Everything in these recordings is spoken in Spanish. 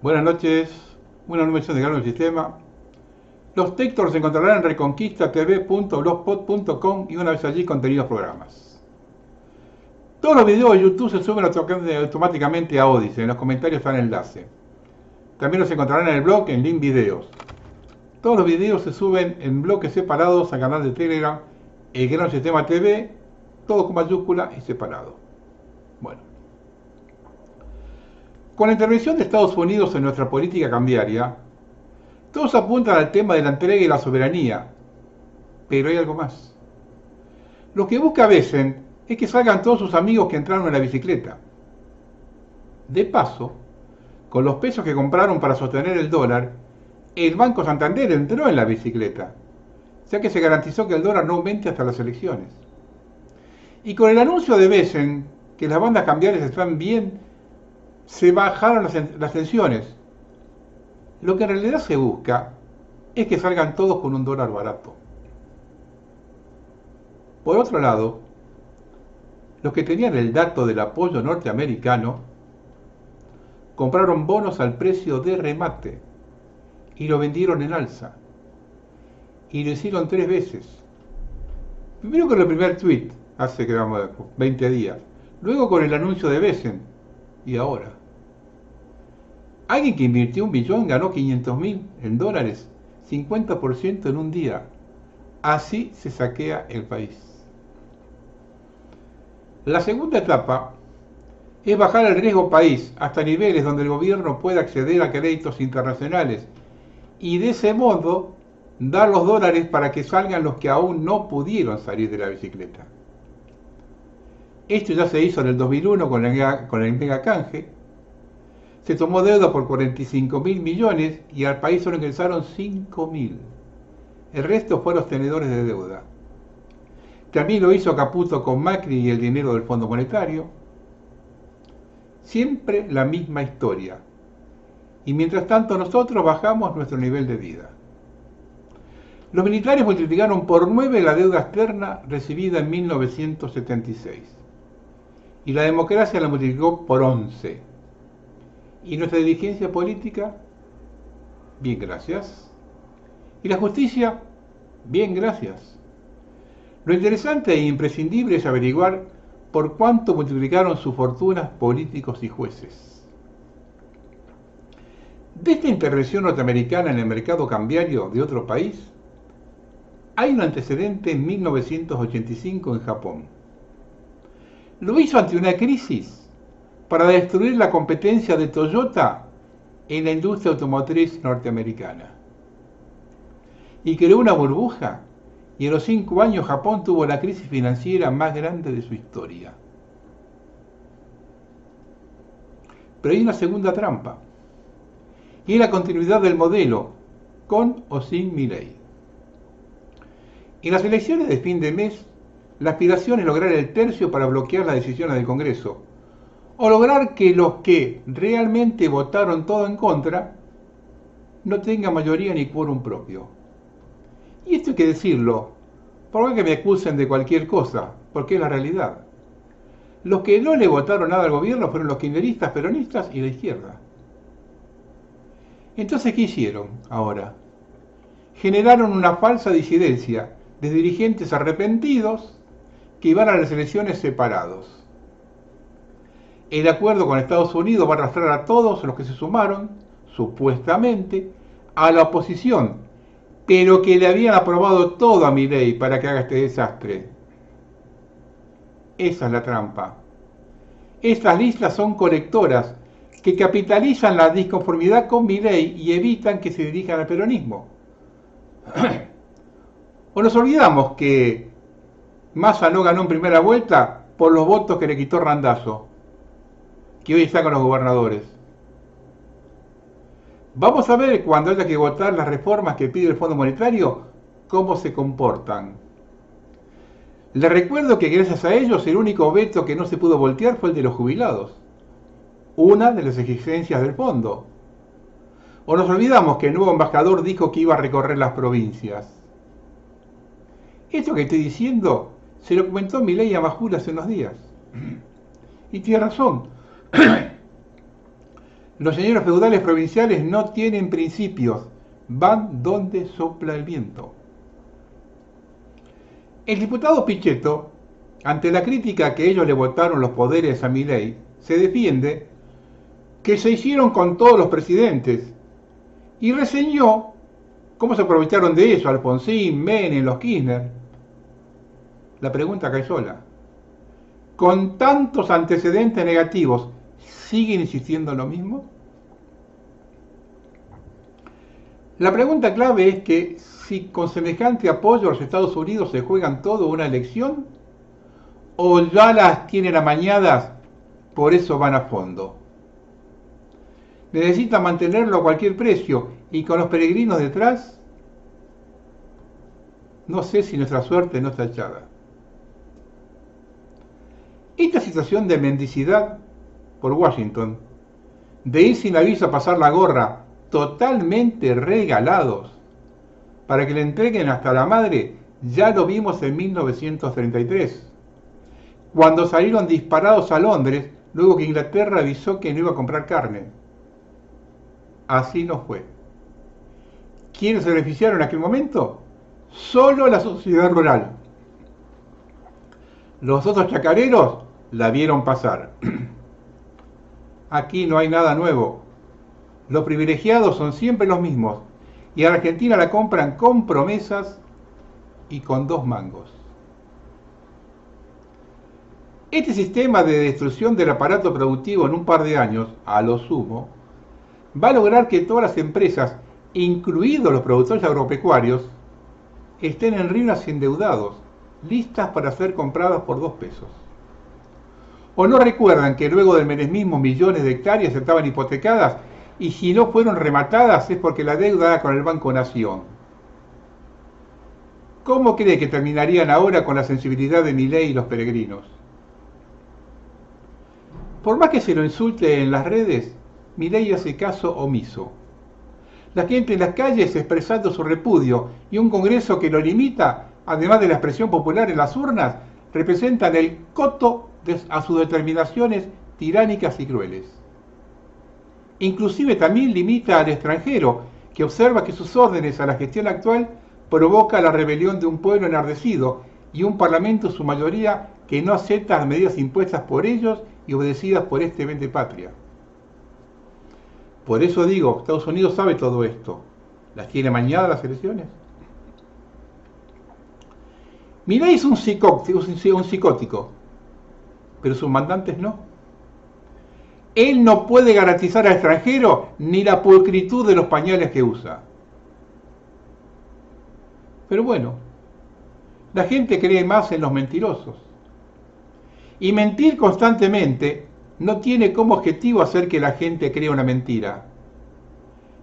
Buenas noches, una nueva edición de Gano del Sistema. Los textos los encontrarán en reconquistatv.blogspot.com y una vez allí contenidos programas. Todos los videos de YouTube se suben automáticamente a Odyssey, en los comentarios está el enlace. También los encontrarán en el blog en link videos. Todos los videos se suben en bloques separados al canal de Telegram, el Gano del Sistema TV, todo con mayúscula y separado. Bueno. Con la intervención de Estados Unidos en nuestra política cambiaria, todos apuntan al tema de la entrega y la soberanía, pero hay algo más. Lo que busca Besen es que salgan todos sus amigos que entraron en la bicicleta. De paso, con los pesos que compraron para sostener el dólar, el Banco Santander entró en la bicicleta, ya que se garantizó que el dólar no aumente hasta las elecciones. Y con el anuncio de Besen que las bandas cambiarias están bien, se bajaron las tensiones. Lo que en realidad se busca es que salgan todos con un dólar barato. Por otro lado, los que tenían el dato del apoyo norteamericano compraron bonos al precio de remate y lo vendieron en alza. Y lo hicieron 3 veces. Primero con el primer tweet, hace 20 días. Luego con el anuncio de Besen. Y ahora. Alguien que invirtió 1 billón ganó 500.000 en dólares, 50% en un día. Así se saquea el país. La segunda etapa es bajar el riesgo país hasta niveles donde el gobierno pueda acceder a créditos internacionales y de ese modo dar los dólares para que salgan los que aún no pudieron salir de la bicicleta. Esto ya se hizo en el 2001 con el mega canje. Se tomó deuda por 45.000 millones y al país solo ingresaron 5.000. El resto fue a los tenedores de deuda. También lo hizo Caputo con Macri y el dinero del Fondo Monetario. Siempre la misma historia. Y mientras tanto nosotros bajamos nuestro nivel de vida. Los militares multiplicaron por 9 la deuda externa recibida en 1976. Y la democracia la multiplicó por 11. ¿Y nuestra dirigencia política? Bien, gracias. ¿Y la justicia? Bien, gracias. Lo interesante e imprescindible es averiguar por cuánto multiplicaron sus fortunas políticos y jueces. De esta intervención norteamericana en el mercado cambiario de otro país, hay un antecedente en 1985 en Japón. Lo hizo ante una crisis para destruir la competencia de Toyota en la industria automotriz norteamericana. Y creó una burbuja, y en los 5 años Japón tuvo la crisis financiera más grande de su historia. Pero hay una segunda trampa, y es la continuidad del modelo, con o sin Milei. En las elecciones de fin de mes, la aspiración es lograr el tercio para bloquear las decisiones del Congreso, o lograr que los que realmente votaron todo en contra no tengan mayoría ni quórum propio. Y esto hay que decirlo, por más que me acusen de cualquier cosa, porque es la realidad. Los que no le votaron nada al gobierno fueron los kirchneristas, peronistas y la izquierda. Entonces, ¿qué hicieron ahora? Generaron una falsa disidencia de dirigentes arrepentidos que iban a las elecciones separados. El acuerdo con Estados Unidos va a arrastrar a todos los que se sumaron, supuestamente, a la oposición, pero que le habían aprobado todo a Milei para que haga este desastre. Esa es la trampa. Estas listas son colectoras que capitalizan la disconformidad con Milei y evitan que se dirijan al peronismo. O nos olvidamos que Massa no ganó en primera vuelta por los votos que le quitó Randazzo, que hoy está con los gobernadores. Vamos a ver cuando haya que votar las reformas que pide el Fondo Monetario, cómo se comportan. Les recuerdo que gracias a ellos el único veto que no se pudo voltear fue el de los jubilados, una de las exigencias del fondo. O nos olvidamos que el nuevo embajador dijo que iba a recorrer las provincias. Esto que estoy diciendo se lo comentó Milei a Majul hace unos días. Y tiene razón. Los señores feudales provinciales no tienen principios, van donde sopla el viento. El diputado Pichetto, ante la crítica que ellos le votaron los poderes a Milei, se defiende que se hicieron con todos los presidentes y reseñó cómo se aprovecharon de eso Alfonsín, Menem, los Kirchner. La pregunta cae sola. Con tantos antecedentes negativos, ¿siguen insistiendo en lo mismo? La pregunta clave es que si con semejante apoyo a los Estados Unidos se juegan todo una elección o ya las tienen amañadas, por eso van a fondo. Necesitan mantenerlo a cualquier precio y con los peregrinos detrás, no sé si nuestra suerte no está echada. Esta situación de mendicidad por Washington, de ir sin aviso a pasar la gorra, totalmente regalados, para que le entreguen hasta la madre, ya lo vimos en 1933, cuando salieron disparados a Londres, luego que Inglaterra avisó que no iba a comprar carne. Así no fue. ¿Quiénes se beneficiaron en aquel momento? Solo la sociedad rural. Los otros chacareros la vieron pasar. Aquí no hay nada nuevo. Los privilegiados son siempre los mismos y a la Argentina la compran con promesas y con 2 mangos. Este sistema de destrucción del aparato productivo en un par de años, a lo sumo, va a lograr que todas las empresas, incluidos los productores agropecuarios, estén en ruinas y endeudados, listas para ser compradas por 2 pesos. ¿O no recuerdan que luego del menemismo millones de hectáreas estaban hipotecadas y si no fueron rematadas es porque la deuda era con el Banco Nación? ¿Cómo cree que terminarían ahora con la sensibilidad de Milei y los peregrinos? Por más que se lo insulte en las redes, Milei hace caso omiso. La gente en las calles expresando su repudio y un Congreso que lo limita, además de la expresión popular en las urnas, representan el coto a sus determinaciones tiránicas y crueles. Inclusive también limita al extranjero, que observa que sus órdenes a la gestión actual provoca la rebelión de un pueblo enardecido y un parlamento en su mayoría que no acepta las medidas impuestas por ellos y obedecidas por este vendepatria. Por eso digo, Estados Unidos sabe todo esto. ¿Las tiene mañadas las elecciones? Milei es un psicótico, pero sus mandantes no. Él no puede garantizar al extranjero ni la pulcritud de los pañales que usa. Pero bueno, la gente cree más en los mentirosos. Y mentir constantemente no tiene como objetivo hacer que la gente crea una mentira,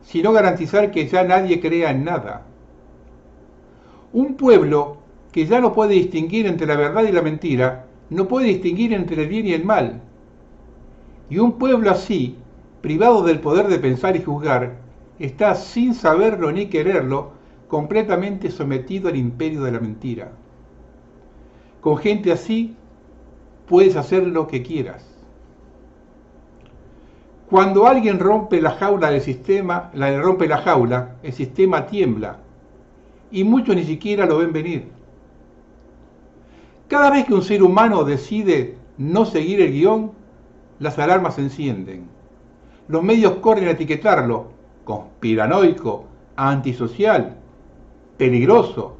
sino garantizar que ya nadie crea en nada. Un pueblo que ya no puede distinguir entre la verdad y la mentira, no puede distinguir entre el bien y el mal. Y un pueblo así, privado del poder de pensar y juzgar, está sin saberlo ni quererlo, completamente sometido al imperio de la mentira. Con gente así, puedes hacer lo que quieras. Cuando alguien rompe la jaula del sistema, el sistema tiembla y muchos ni siquiera lo ven venir. Cada vez que un ser humano decide no seguir el guión, las alarmas se encienden. Los medios corren a etiquetarlo conspiranoico, antisocial, peligroso.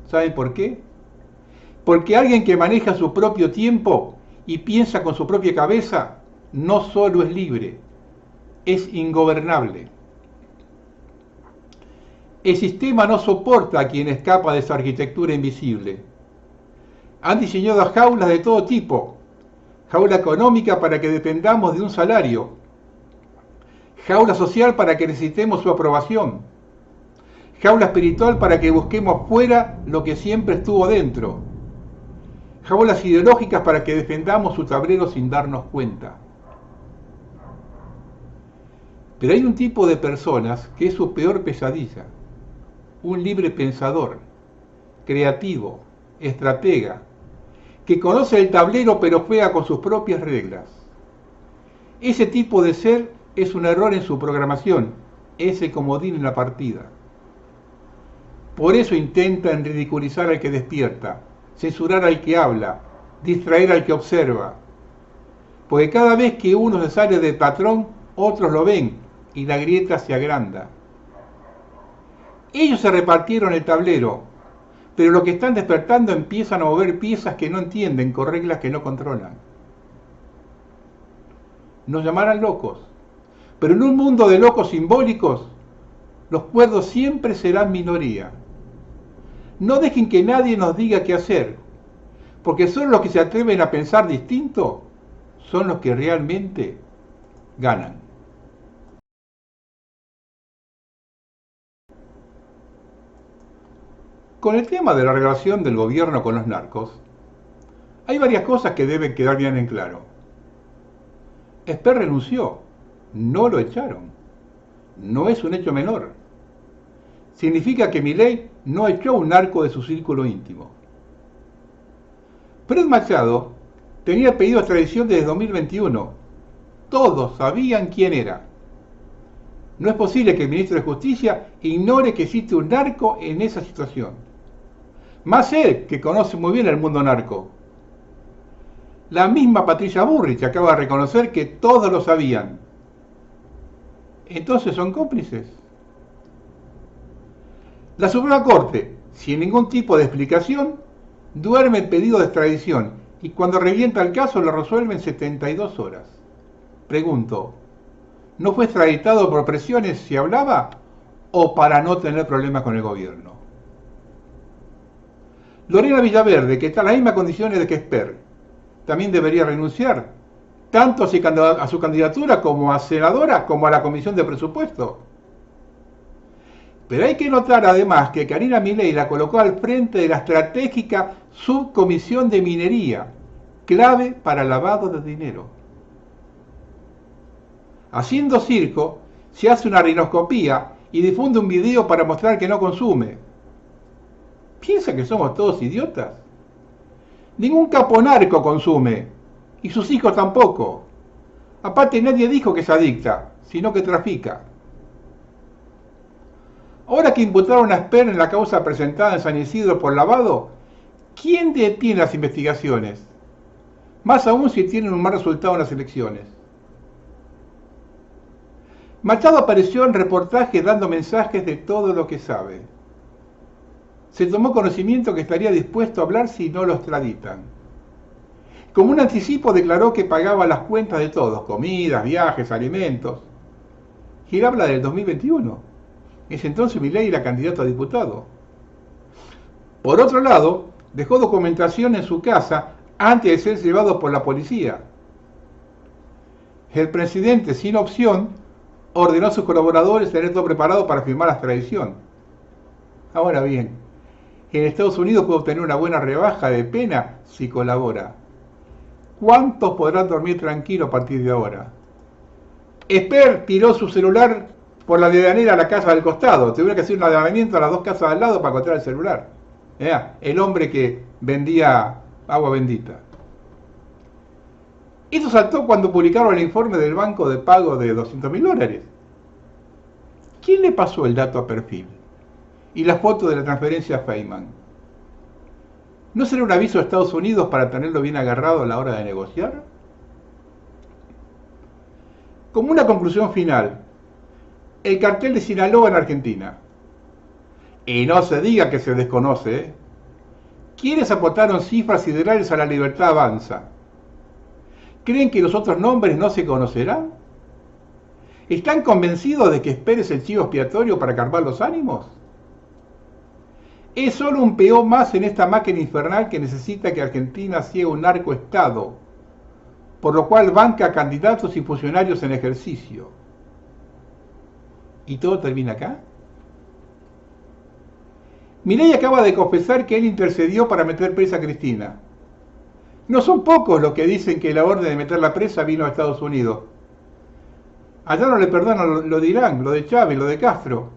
¿Saben por qué? Porque alguien que maneja su propio tiempo y piensa con su propia cabeza no solo es libre, es ingobernable. El sistema no soporta a quien escapa de su arquitectura invisible. Han diseñado jaulas de todo tipo, jaula económica para que dependamos de un salario, jaula social para que necesitemos su aprobación, jaula espiritual para que busquemos fuera lo que siempre estuvo dentro, jaulas ideológicas para que defendamos su tablero sin darnos cuenta. Pero hay un tipo de personas que es su peor pesadilla, un libre pensador, creativo, estratega, que conoce el tablero pero juega con sus propias reglas. Ese tipo de ser es un error en su programación, ese comodín en la partida. Por eso intentan ridiculizar al que despierta, censurar al que habla, distraer al que observa. Porque cada vez que uno se sale del patrón, otros lo ven y la grieta se agranda. Ellos se repartieron el tablero, pero los que están despertando empiezan a mover piezas que no entienden con reglas que no controlan. Nos llamarán locos, pero en un mundo de locos simbólicos, los cuerdos siempre serán minoría. No dejen que nadie nos diga qué hacer, porque solo los que se atreven a pensar distinto son los que realmente ganan. Con el tema de la relación del gobierno con los narcos, hay varias cosas que deben quedar bien en claro. Esper renunció, no lo echaron. No es un hecho menor. Significa que Milei no echó un narco de su círculo íntimo. Fred Machado tenía pedido extradición desde 2021. Todos sabían quién era. No es posible que el ministro de Justicia ignore que existe un narco en esa situación. Más él, que conoce muy bien el mundo narco. La misma Patricia Bullrich acaba de reconocer que todos lo sabían. Entonces son cómplices. La Suprema Corte, sin ningún tipo de explicación, duerme el pedido de extradición y cuando revienta el caso lo resuelve en 72 horas. Pregunto, ¿no fue extraditado por presiones si hablaba o para no tener problemas con el gobierno? Lorena Villaverde, que está en las mismas condiciones de que Esper, también debería renunciar, tanto a su candidatura como a senadora como a la Comisión de Presupuesto. Pero hay que notar además que Karina Milei la colocó al frente de la estratégica Subcomisión de Minería, clave para el lavado de dinero. Haciendo circo, se hace una rinoscopía y difunde un video para mostrar que no consume. ¿Piensa que somos todos idiotas? Ningún capo narco consume, y sus hijos tampoco. Aparte nadie dijo que es adicta, sino que trafica. Ahora que imputaron a Esper en la causa presentada en San Isidro por lavado, ¿quién detiene las investigaciones? Más aún si tienen un mal resultado en las elecciones. Machado apareció en reportajes dando mensajes de todo lo que sabe. Se tomó conocimiento que estaría dispuesto a hablar si no lo extraditan. Como un anticipo declaró que pagaba las cuentas de todos, comidas, viajes, alimentos. Y él habla del 2021. Es entonces Milei era candidato a diputado. Por otro lado, dejó documentación en su casa antes de ser llevado por la policía. El presidente, sin opción, ordenó a sus colaboradores tener todo preparado para firmar la extradición. Ahora bien, en Estados Unidos puede obtener una buena rebaja de pena si colabora. ¿Cuántos podrán dormir tranquilos a partir de ahora? Esper tiró su celular por la medianera a la casa del costado. Tuvieron que hacer un allanamiento a las dos casas al lado para encontrar el celular. El hombre que vendía agua bendita. Esto saltó cuando publicaron el informe del banco de pago de $200.000. ¿Quién le pasó el dato a perfil? Y la foto de la transferencia a Feynman. ¿No será un aviso de Estados Unidos para tenerlo bien agarrado a la hora de negociar? Como una conclusión final, el cartel de Sinaloa en Argentina, y no se diga que se desconoce, quienes aportaron cifras siderales a la libertad avanza. ¿Creen que los otros nombres no se conocerán? ¿Están convencidos de que Esper es el chivo expiatorio para calmar los ánimos? Es solo un peón más en esta máquina infernal que necesita que Argentina sea un narcoestado, por lo cual banca a candidatos y funcionarios en ejercicio. ¿Y todo termina acá? Milei acaba de confesar que él intercedió para meter presa a Cristina. No son pocos los que dicen que la orden de meterla presa vino a Estados Unidos. Allá no le perdonan lo de Irán, lo de Chávez, lo de Castro.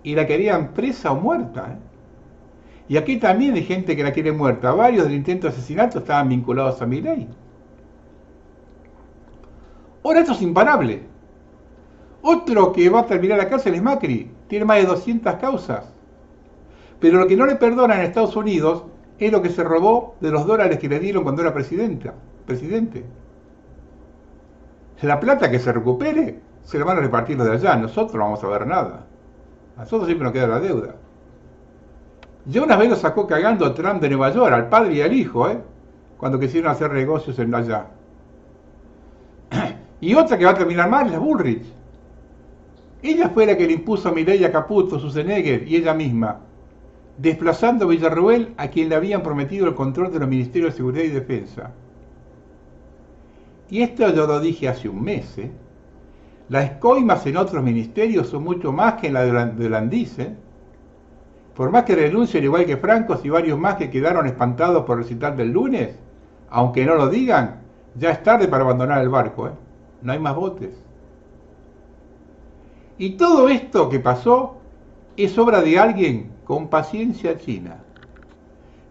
Y la querían presa o muerta. Y aquí también hay gente que la quiere muerta. Varios del intento de asesinato estaban vinculados a Milei. Ahora esto es imparable. Otro que va a terminar la cárcel es Macri. Tiene más de 200 causas. Pero lo que no le perdonan en Estados Unidos es lo que se robó de los dólares que le dieron cuando era presidente. La plata que se recupere se la van a repartir los de allá. Nosotros no vamos a ver nada. A nosotros siempre nos queda la deuda. Ya una vez lo sacó cagando Trump de Nueva York, al padre y al hijo, cuando quisieron hacer negocios en allá. Y otra que va a terminar mal es la Bullrich. Ella fue la que le impuso a Mireia Caputo, Schwarzenegger y ella misma, desplazando a Villarroel, a quien le habían prometido el control de los ministerios de Seguridad y Defensa. Y esto yo lo dije hace un mes. Las coimas en otros ministerios son mucho más que en la de Landís. Por más que renuncien igual que Francos y varios más que quedaron espantados por el recital del lunes, aunque no lo digan, ya es tarde para abandonar el barco. No hay más botes. Y todo esto que pasó es obra de alguien con paciencia china,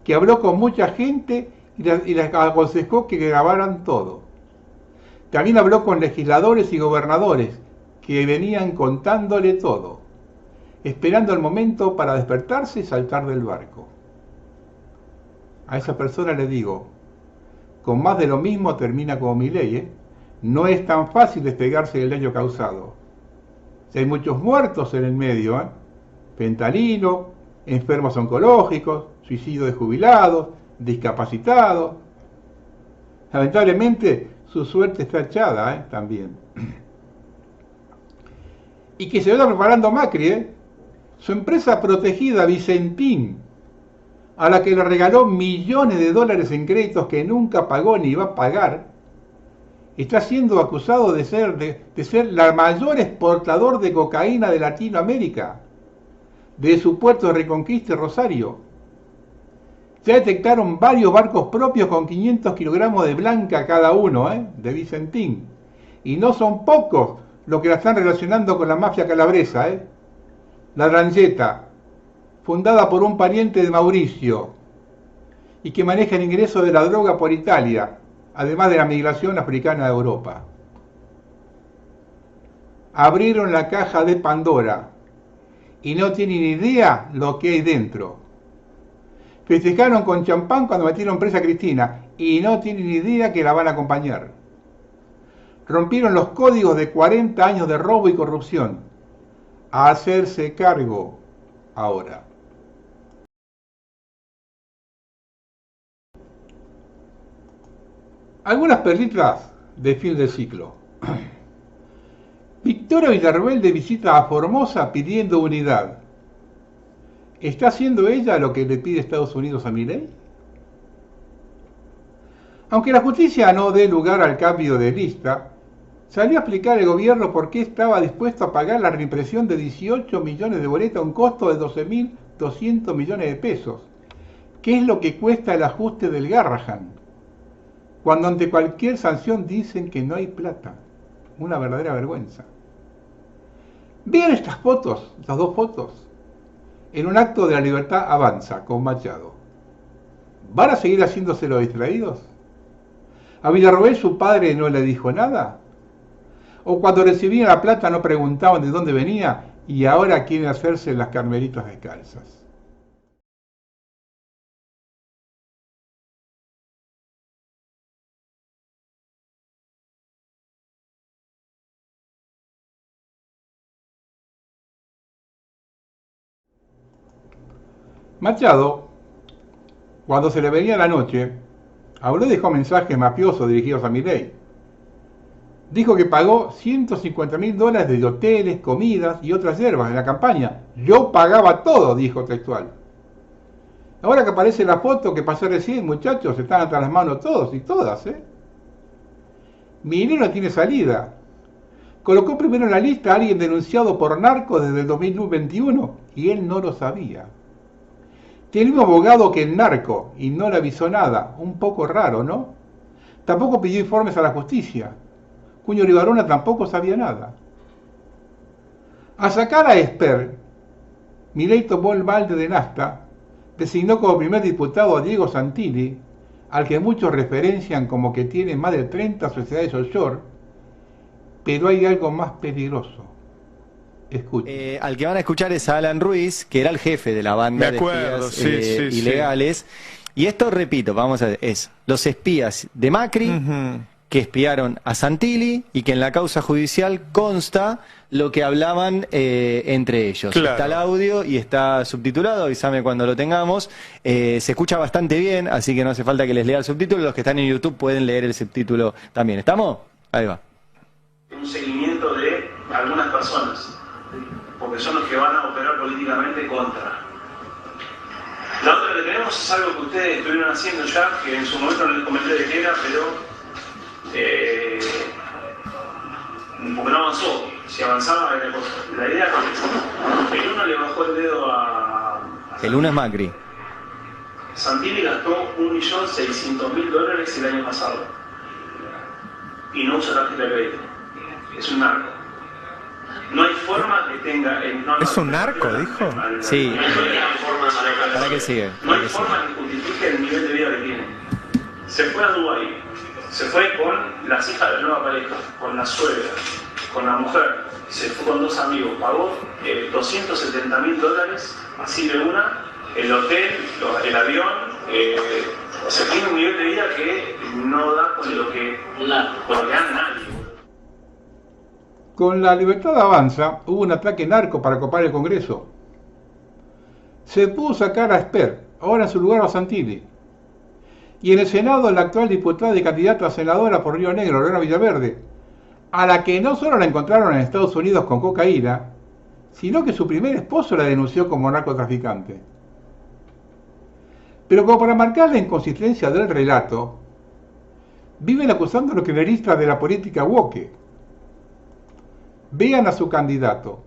que habló con mucha gente y les aconsejó que grabaran todo. También habló con legisladores y gobernadores que venían contándole todo, esperando el momento para despertarse y saltar del barco. A esa persona le digo, con más de lo mismo termina como Milei, no es tan fácil despegarse del daño causado. Si hay muchos muertos en el medio, fentanilo, enfermos oncológicos, suicidio de jubilados, discapacitados. Lamentablemente su suerte está echada también. Y que se vaya preparando Macri, su empresa protegida Vicentín, a la que le regaló millones de dólares en créditos que nunca pagó ni va a pagar, está siendo acusado de ser la mayor exportador de cocaína de Latinoamérica, de su puerto de Reconquista y Rosario. Ya detectaron varios barcos propios con 500 kilogramos de blanca cada uno, de Vicentín. Y no son pocos los que la están relacionando con la mafia calabresa, La Drangheta, fundada por un pariente de Mauricio, y que maneja el ingreso de la droga por Italia, además de la migración africana a Europa. Abrieron la caja de Pandora y no tienen idea lo que hay dentro. Festejaron con champán cuando metieron presa a Cristina y no tienen idea que la van a acompañar. Rompieron los códigos de 40 años de robo y corrupción. A hacerse cargo ahora. Algunas perlitas de fin de ciclo. Victoria Villarroel de visita a Formosa pidiendo unidad. ¿Está haciendo ella lo que le pide Estados Unidos a Milei? Aunque la justicia no dé lugar al cambio de lista, salió a explicar el gobierno por qué estaba dispuesto a pagar la reimpresión de 18 millones de boletas a un costo de 12.200 millones de pesos, que es lo que cuesta el ajuste del Garrahan, cuando ante cualquier sanción dicen que no hay plata. Una verdadera vergüenza. Vean estas fotos, estas dos fotos, en un acto de la libertad avanza con Machado. ¿Van a seguir haciéndose los distraídos? ¿A Villarroel su padre no le dijo nada? ¿O cuando recibían la plata no preguntaban de dónde venía y ahora quieren hacerse las carmelitas descalzas? Machado, cuando se le venía la noche, habló y dejó mensajes mafiosos dirigidos a Milei. Dijo que pagó $150.000 de hoteles, comidas y otras hierbas en la campaña. Yo pagaba todo, dijo textual. Ahora que aparece la foto que pasé recién, muchachos, están hasta las manos todos y todas, Milei no tiene salida. Colocó primero en la lista a alguien denunciado por narco desde el 2021 y él no lo sabía. Tiene el mismo abogado que el narco y no le avisó nada. Un poco raro, ¿no? Tampoco pidió informes a la justicia. Cuño Rivarona tampoco sabía nada. A sacar a Esper, Milei tomó el balde de nafta, designó como primer diputado a Diego Santilli, al que muchos referencian como que tiene más de 30 sociedades offshore, Pero hay algo más peligroso. Escuchen. Al que van a escuchar es a Alan Ruiz, que era el jefe de la banda Me acuerdo, de espías sí. ilegales. Y esto, repito, vamos a ver, es los espías de Macri que espiaron a Santilli y que en la causa judicial consta lo que hablaban entre ellos. Claro. Está el audio y está subtitulado, avísame cuando lo tengamos. Se escucha bastante bien, así que no hace falta que les lea el subtítulo. Los que están en YouTube pueden leer el subtítulo también. ¿Estamos? Ahí va. Un seguimiento de algunas personas, porque son los que van a operar políticamente contra. La otra que tenemos es algo que ustedes estuvieron haciendo ya, que en su momento no les comenté de qué era, pero porque no avanzó. Si avanzaba era cosa. La idea es que el uno le bajó el dedo a El uno es Macri. Santilli gastó $1.600.000 el año pasado y no usa tarjeta de crédito. Es un narco. No hay forma que tenga... ¿Es un narco, dijo? Sí. ¿Para qué sigue? No hay forma que justifique el nivel de vida que tiene. Se fue a Dubái, se fue con las hijas de la nueva pareja, con la suegra, con la mujer, se fue con 2 amigos, pagó $270.000, así de una, el hotel, el avión, se tiene un nivel de vida que no da con lo que da nadie. Con la Libertad Avanza hubo un ataque narco para copar el Congreso. Se pudo sacar a Esper, ahora en su lugar a Santilli. Y en el Senado la actual diputada y candidata a senadora por Río Negro, Lorena Villaverde, a la que no solo la encontraron en Estados Unidos con cocaína, sino que su primer esposo la denunció como narcotraficante. Pero como para marcar la inconsistencia del relato, viven acusando a los kirchneristas de la política woke. Vean a su candidato.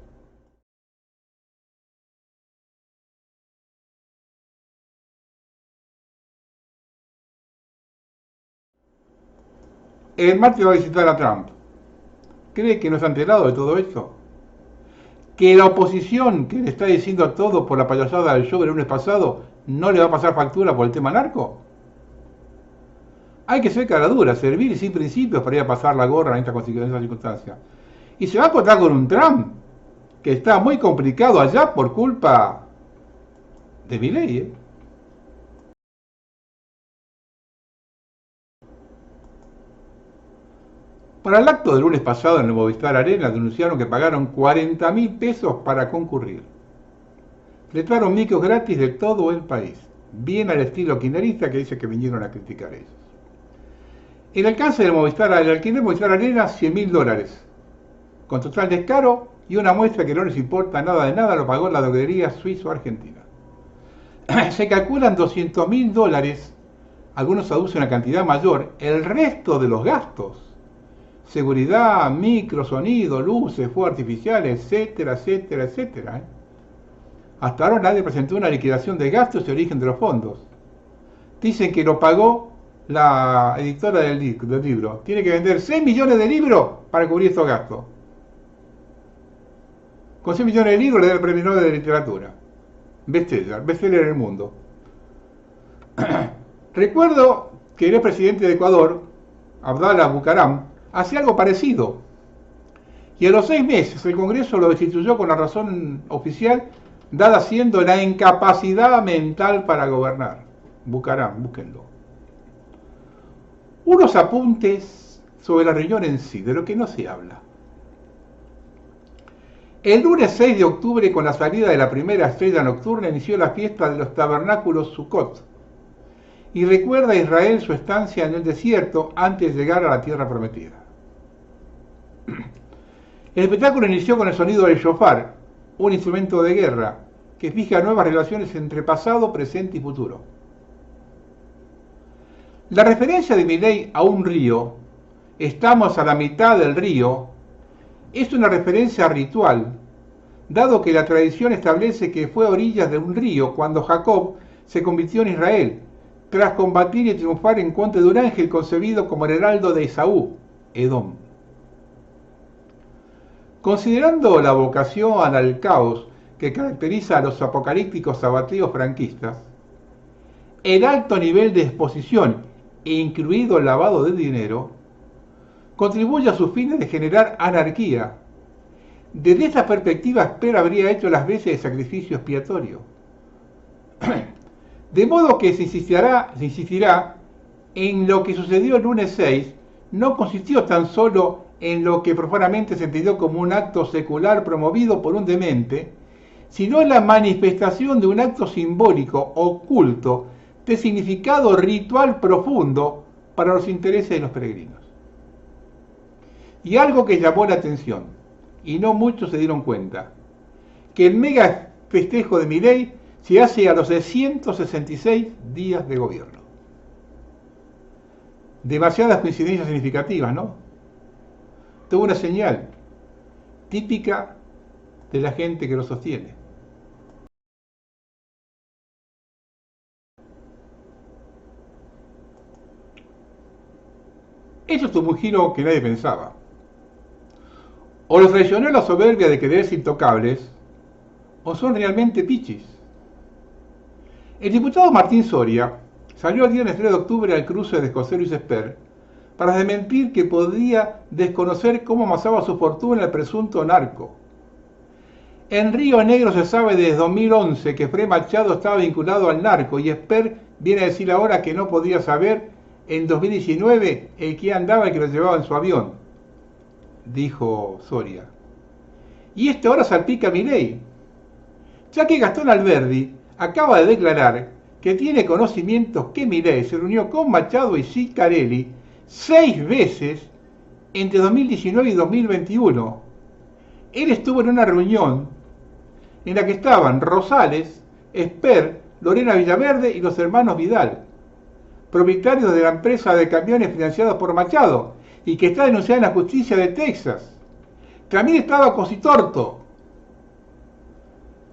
El martes va a visitar a Trump. ¿Cree que no está enterado de todo esto? ¿Que la oposición que le está diciendo todo por la payasada del show del lunes pasado no le va a pasar factura por el tema narco? Hay que ser cara dura, servir sin principios para ir a pasar la gorra en esta circunstancia. Y se va a encontrar con un Trump que está muy complicado allá por culpa de Milei, ¿eh? Para el acto del lunes pasado en el Movistar Arena denunciaron que pagaron 40.000 pesos para concurrir. Fletaron micros gratis de todo el país, bien al estilo kirchnerista que dice que vinieron a criticar ellos. El alcance del Movistar, el alquiler Movistar Arena, $100.000, con total descaro y una muestra que no les importa nada de nada, lo pagó la droguería suizo-argentina. Se calculan $200.000, algunos aducen una cantidad mayor, el resto de los gastos. Seguridad, micro, sonido, luces, fuegos artificiales, etcétera, etcétera, etcétera. Hasta ahora nadie presentó una liquidación de gastos y origen de los fondos. Dicen que lo pagó la editora del libro. Tiene que vender 6 millones de libros para cubrir estos gastos. Con 6 millones de libros le da el premio Nobel de literatura. Bestseller en el mundo. Recuerdo que el presidente de Ecuador, Abdallah Bucaram, hacía algo parecido. Y a los 6 meses el Congreso lo destituyó con la razón oficial dada siendo la incapacidad mental para gobernar. Bucaram, búsquenlo. Unos apuntes sobre la reunión en sí, de lo que no se habla. El lunes 6 de octubre, con la salida de la primera estrella nocturna, inició la fiesta de los tabernáculos Sukkot. Y recuerda a Israel su estancia en el desierto antes de llegar a la tierra prometida. El espectáculo inició con el sonido del shofar, un instrumento de guerra que fija nuevas relaciones entre pasado, presente y futuro. La referencia de Milei a un río, estamos a la mitad del río, es una referencia ritual, dado que la tradición establece que fue a orillas de un río cuando Jacob se convirtió en Israel, tras combatir y triunfar en contra de un ángel concebido como el heraldo de Esaú, Edom. Considerando la vocación al caos que caracteriza a los apocalípticos abateos franquistas, el alto nivel de exposición, incluido el lavado de dinero, contribuye a sus fines de generar anarquía. Desde esta perspectiva, Esper habría hecho las veces de sacrificio expiatorio. De modo que se insistirá en lo que sucedió el lunes 6, no consistió tan solo en lo que profanamente se entendió como un acto secular promovido por un demente, sino en la manifestación de un acto simbólico oculto de significado ritual profundo para los intereses de los peregrinos. Y algo que llamó la atención, y no muchos se dieron cuenta, que el mega festejo de Milei se hace a los 166 días de gobierno. Demasiadas coincidencias significativas, ¿no? Tuvo una señal típica de la gente que lo sostiene. Eso tuvo un giro que nadie pensaba. O los traicionó la soberbia de creerse intocables, o son realmente pichis. El diputado Martín Soria salió el viernes 3 de octubre al cruce de José Luis Esper para desmentir que podía desconocer cómo amasaba su fortuna el presunto narco. En Río Negro se sabe desde 2011 que Frei Machado estaba vinculado al narco y Esper viene a decir ahora que no podía saber en 2019 el que andaba y que lo llevaba en su avión, dijo Soria. Y esto ahora salpica a Milei, ya que Gastón Alberdi acaba de declarar que tiene conocimientos que Milei se reunió con Machado y Ciccarelli 6 veces entre 2019 y 2021. Él estuvo en una reunión en la que estaban Rosales, Esper, Lorena Villaverde y los hermanos Vidal, propietarios de la empresa de camiones financiados por Machado y que está denunciada en la justicia de Texas. También estaba Cositorto.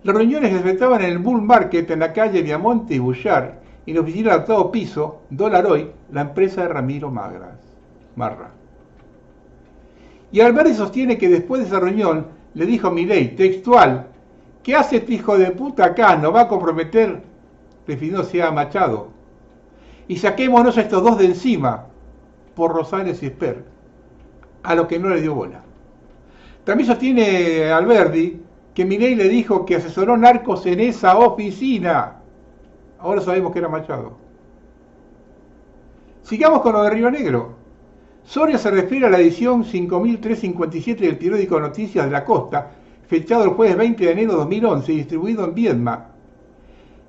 Las reuniones se efectuaban en el Bull Market en la calle Viamonte y Bullard y en la oficina del octavo piso, Dólar Hoy, la empresa de Ramiro Marra. Y Alberti sostiene que después de esa reunión le dijo a Milei, textual, ¿qué hace este hijo de puta acá? ¿No va a comprometer? Refiriéndose a Machado. Y saquémonos a estos dos de encima, por Rosales y Esper, a lo que no le dio bola. También sostiene Alberti que Milei le dijo que asesoró narcos en esa oficina. Ahora sabemos que era Machado. Sigamos con lo de Río Negro. Soria se refiere a la edición 5357 del periódico Noticias de la Costa, fechado el jueves 20 de enero de 2011 y distribuido en Viedma.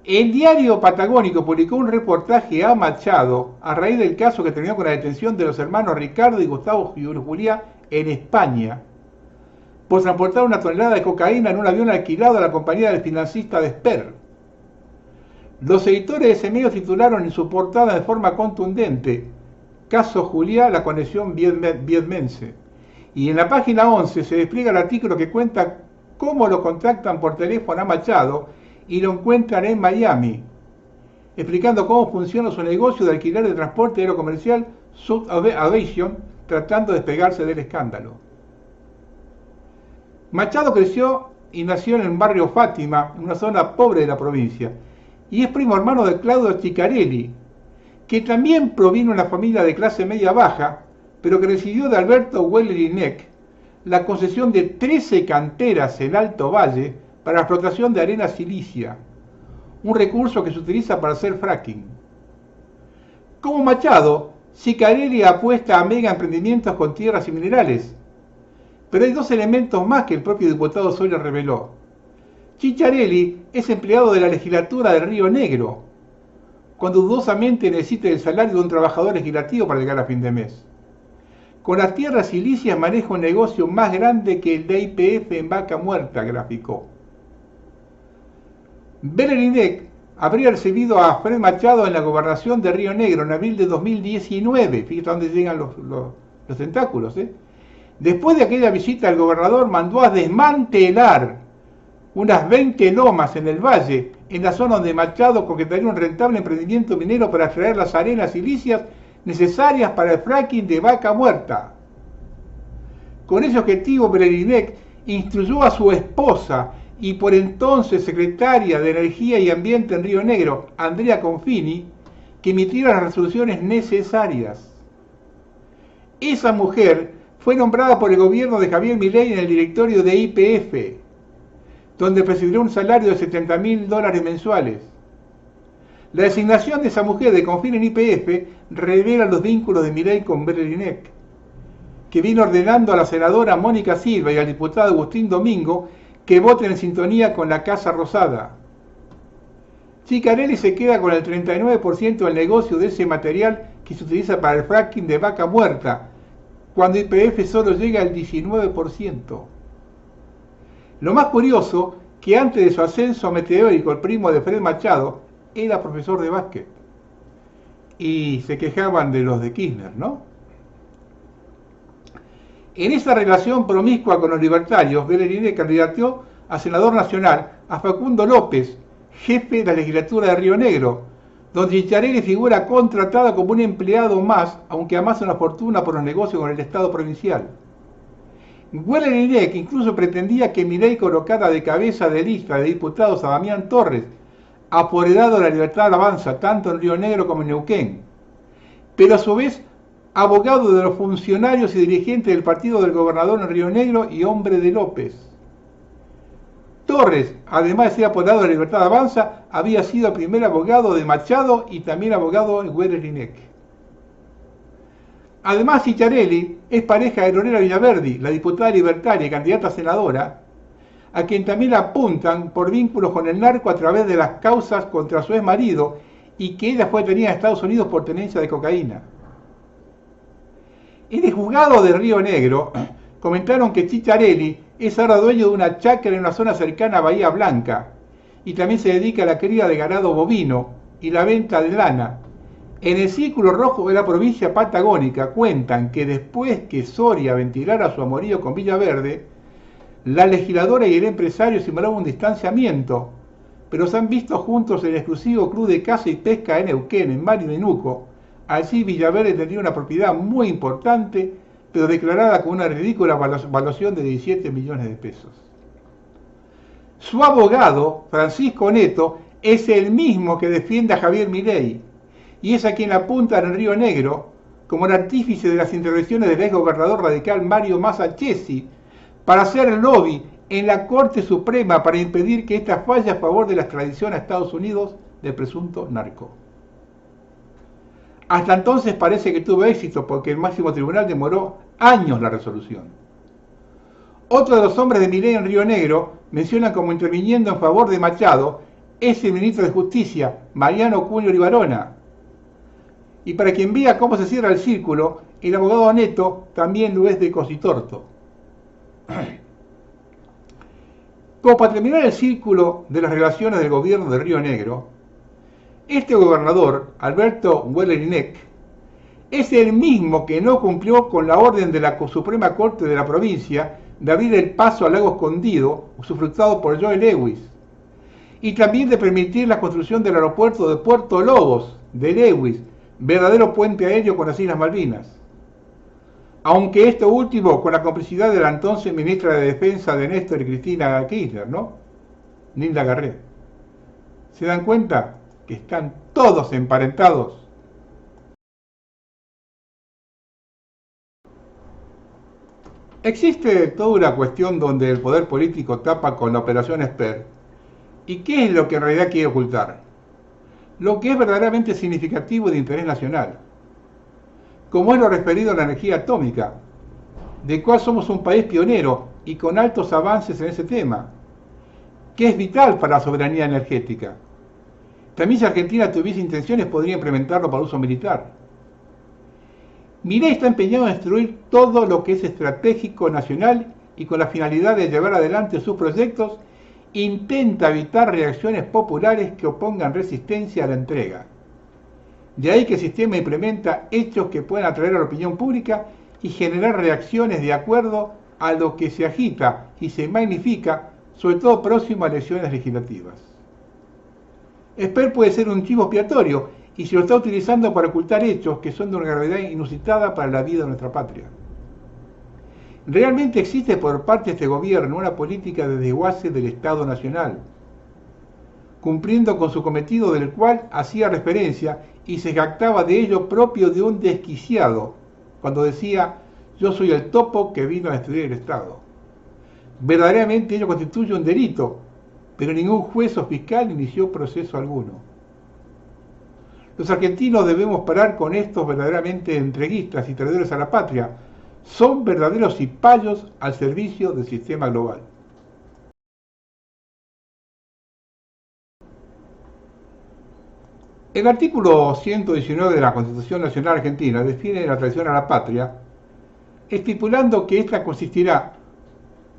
El diario Patagónico publicó un reportaje a Machado a raíz del caso que terminó con la detención de los hermanos Ricardo y Gustavo Juliá en España por transportar una tonelada de cocaína en un avión alquilado a la compañía del financista de Esper. Los editores de ese medio titularon en su portada de forma contundente Caso Juliá, la conexión viedmense. Y en la página 11 se despliega el artículo que cuenta cómo lo contactan por teléfono a Machado y lo encuentran en Miami, explicando cómo funciona su negocio de alquiler de transporte aéreo comercial Sud Aviation, tratando de despegarse del escándalo. Machado creció y nació en el barrio Fátima, en una zona pobre de la provincia, y es primo hermano de Claudio Ciccarelli, que también proviene de una familia de clase media baja, pero que recibió de Alberto Wellerinec la concesión de 13 canteras en Alto Valle para la explotación de arena silicia, un recurso que se utiliza para hacer fracking. Como Machado, Ciccarelli apuesta a mega emprendimientos con tierras y minerales, pero hay dos elementos más que el propio diputado Soria reveló. Ciccarelli es empleado de la legislatura de Río Negro, cuando dudosamente necesita el salario de un trabajador legislativo para llegar a fin de mes. Con las tierras silicias maneja un negocio más grande que el de YPF en Vaca Muerta, graficó. Wellerinec habría recibido a Frei Machado en la gobernación de Río Negro en abril de 2019. Fíjate dónde llegan los tentáculos, ¿eh? Después de aquella visita, el gobernador mandó a desmantelar unas 20 lomas en el valle, en la zona donde Machado coquetaría un rentable emprendimiento minero para extraer las arenas silicias necesarias para el fracking de Vaca Muerta. Con ese objetivo, Wellerinec instruyó a su esposa y por entonces secretaria de Energía y Ambiente en Río Negro, Andrea Confini, que emitiera las resoluciones necesarias. Esa mujer fue nombrada por el gobierno de Javier Milei en el directorio de YPF, donde presidió un salario de $70.000 mensuales. La designación de esa mujer de confín en YPF revela los vínculos de Milei con Berlinek, que vino ordenando a la senadora Mónica Silva y al diputado Agustín Domingo que voten en sintonía con la Casa Rosada. Ciccarelli se queda con el 39% del negocio de ese material que se utiliza para el fracking de Vaca Muerta, cuando YPF solo llega al 19%. Lo más curioso, que antes de su ascenso meteórico, el primo de Fred Machado era profesor de básquet. Y se quejaban de los de Kirchner, ¿no? En esa relación promiscua con los libertarios, Berlinek candidateó a senador nacional a Facundo López, jefe de la legislatura de Río Negro, donde Ciccarelli figura contratado como un empleado más, aunque amasa una fortuna por los negocios con el Estado provincial. Berlinek incluso pretendía que Milei colocara de cabeza de lista de diputados a Damián Torres, apoderado de la Libertad Avanza, tanto en Río Negro como en Neuquén, pero a su vez abogado de los funcionarios y dirigentes del partido del gobernador en Río Negro y hombre de López. Torres, además de ser apoderado de la Libertad Avanza, había sido el primer abogado de Machado y también abogado de Berlinek. Además, Ciccarelli es pareja de Lorena Villaverdi, la diputada libertaria y candidata a senadora, a quien también la apuntan por vínculos con el narco a través de las causas contra su exmarido y que ella fue detenida en Estados Unidos por tenencia de cocaína. En el juzgado de Río Negro comentaron que Ciccarelli es ahora dueño de una chacra en una zona cercana a Bahía Blanca y también se dedica a la cría de ganado bovino y la venta de lana. En el Círculo Rojo de la provincia patagónica cuentan que después que Soria ventilara su amorío con Villaverde, la legisladora y el empresario simularon un distanciamiento, pero se han visto juntos en el exclusivo club de caza y pesca en Neuquén, en Mar y Menuco. Allí Villaverde tenía una propiedad muy importante, pero declarada con una ridícula valuación de 17 millones de pesos. Su abogado, Francisco Neto, es el mismo que defiende a Javier Milei, y es a quien apuntan en Río Negro como el artífice de las intervenciones del exgobernador radical Mario Massa Chesi para hacer lobby en la Corte Suprema para impedir que ésta falle a favor de la extradición a Estados Unidos del presunto narco. Hasta entonces parece que tuvo éxito porque el máximo tribunal demoró años la resolución. Otro de los hombres de Milei en Río Negro menciona como interviniendo en favor de Machado es el ministro de Justicia, Mariano Cunio Rivarona. Y para quien vea cómo se cierra el círculo, el abogado Neto también lo es de Cositorto. Como para terminar el círculo de las relaciones del gobierno de Río Negro, este gobernador, Alberto Berlinek, es el mismo que no cumplió con la orden de la Suprema Corte de la provincia de abrir el paso al lago Escondido, usufructuado por Joe Lewis, y también de permitir la construcción del aeropuerto de Puerto Lobos de Lewis, verdadero puente aéreo con las Islas Malvinas. Aunque esto último con la complicidad de la entonces ministra de Defensa de Néstor y Cristina Kirchner, ¿no? Nilda Garré. ¿Se dan cuenta que están todos emparentados? Existe toda una cuestión donde el poder político tapa con la operación Esper. ¿Y qué es lo que en realidad quiere ocultar? Lo que es verdaderamente significativo de interés nacional, como es lo referido a la energía atómica, de cual somos un país pionero y con altos avances en ese tema, que es vital para la soberanía energética. También si Argentina tuviese intenciones podría implementarlo para uso militar. Milei está empeñado en destruir todo lo que es estratégico nacional y con la finalidad de llevar adelante sus proyectos intenta evitar reacciones populares que opongan resistencia a la entrega. De ahí que el sistema implementa hechos que puedan atraer a la opinión pública y generar reacciones de acuerdo a lo que se agita y se magnifica, sobre todo próximo a elecciones legislativas. Esper puede ser un chivo expiatorio y se lo está utilizando para ocultar hechos que son de una gravedad inusitada para la vida de nuestra patria. Realmente existe por parte de este gobierno una política de desguace del Estado Nacional, cumpliendo con su cometido del cual hacía referencia y se jactaba de ello propio de un desquiciado, cuando decía: yo soy el topo que vino a destruir el Estado. Verdaderamente ello constituye un delito, pero ningún juez o fiscal inició proceso alguno. Los argentinos debemos parar con estos verdaderamente entreguistas y traidores a la patria. Son verdaderos cipayos al servicio del sistema global. El artículo 119 de la Constitución Nacional Argentina define la traición a la patria, estipulando que ésta consistirá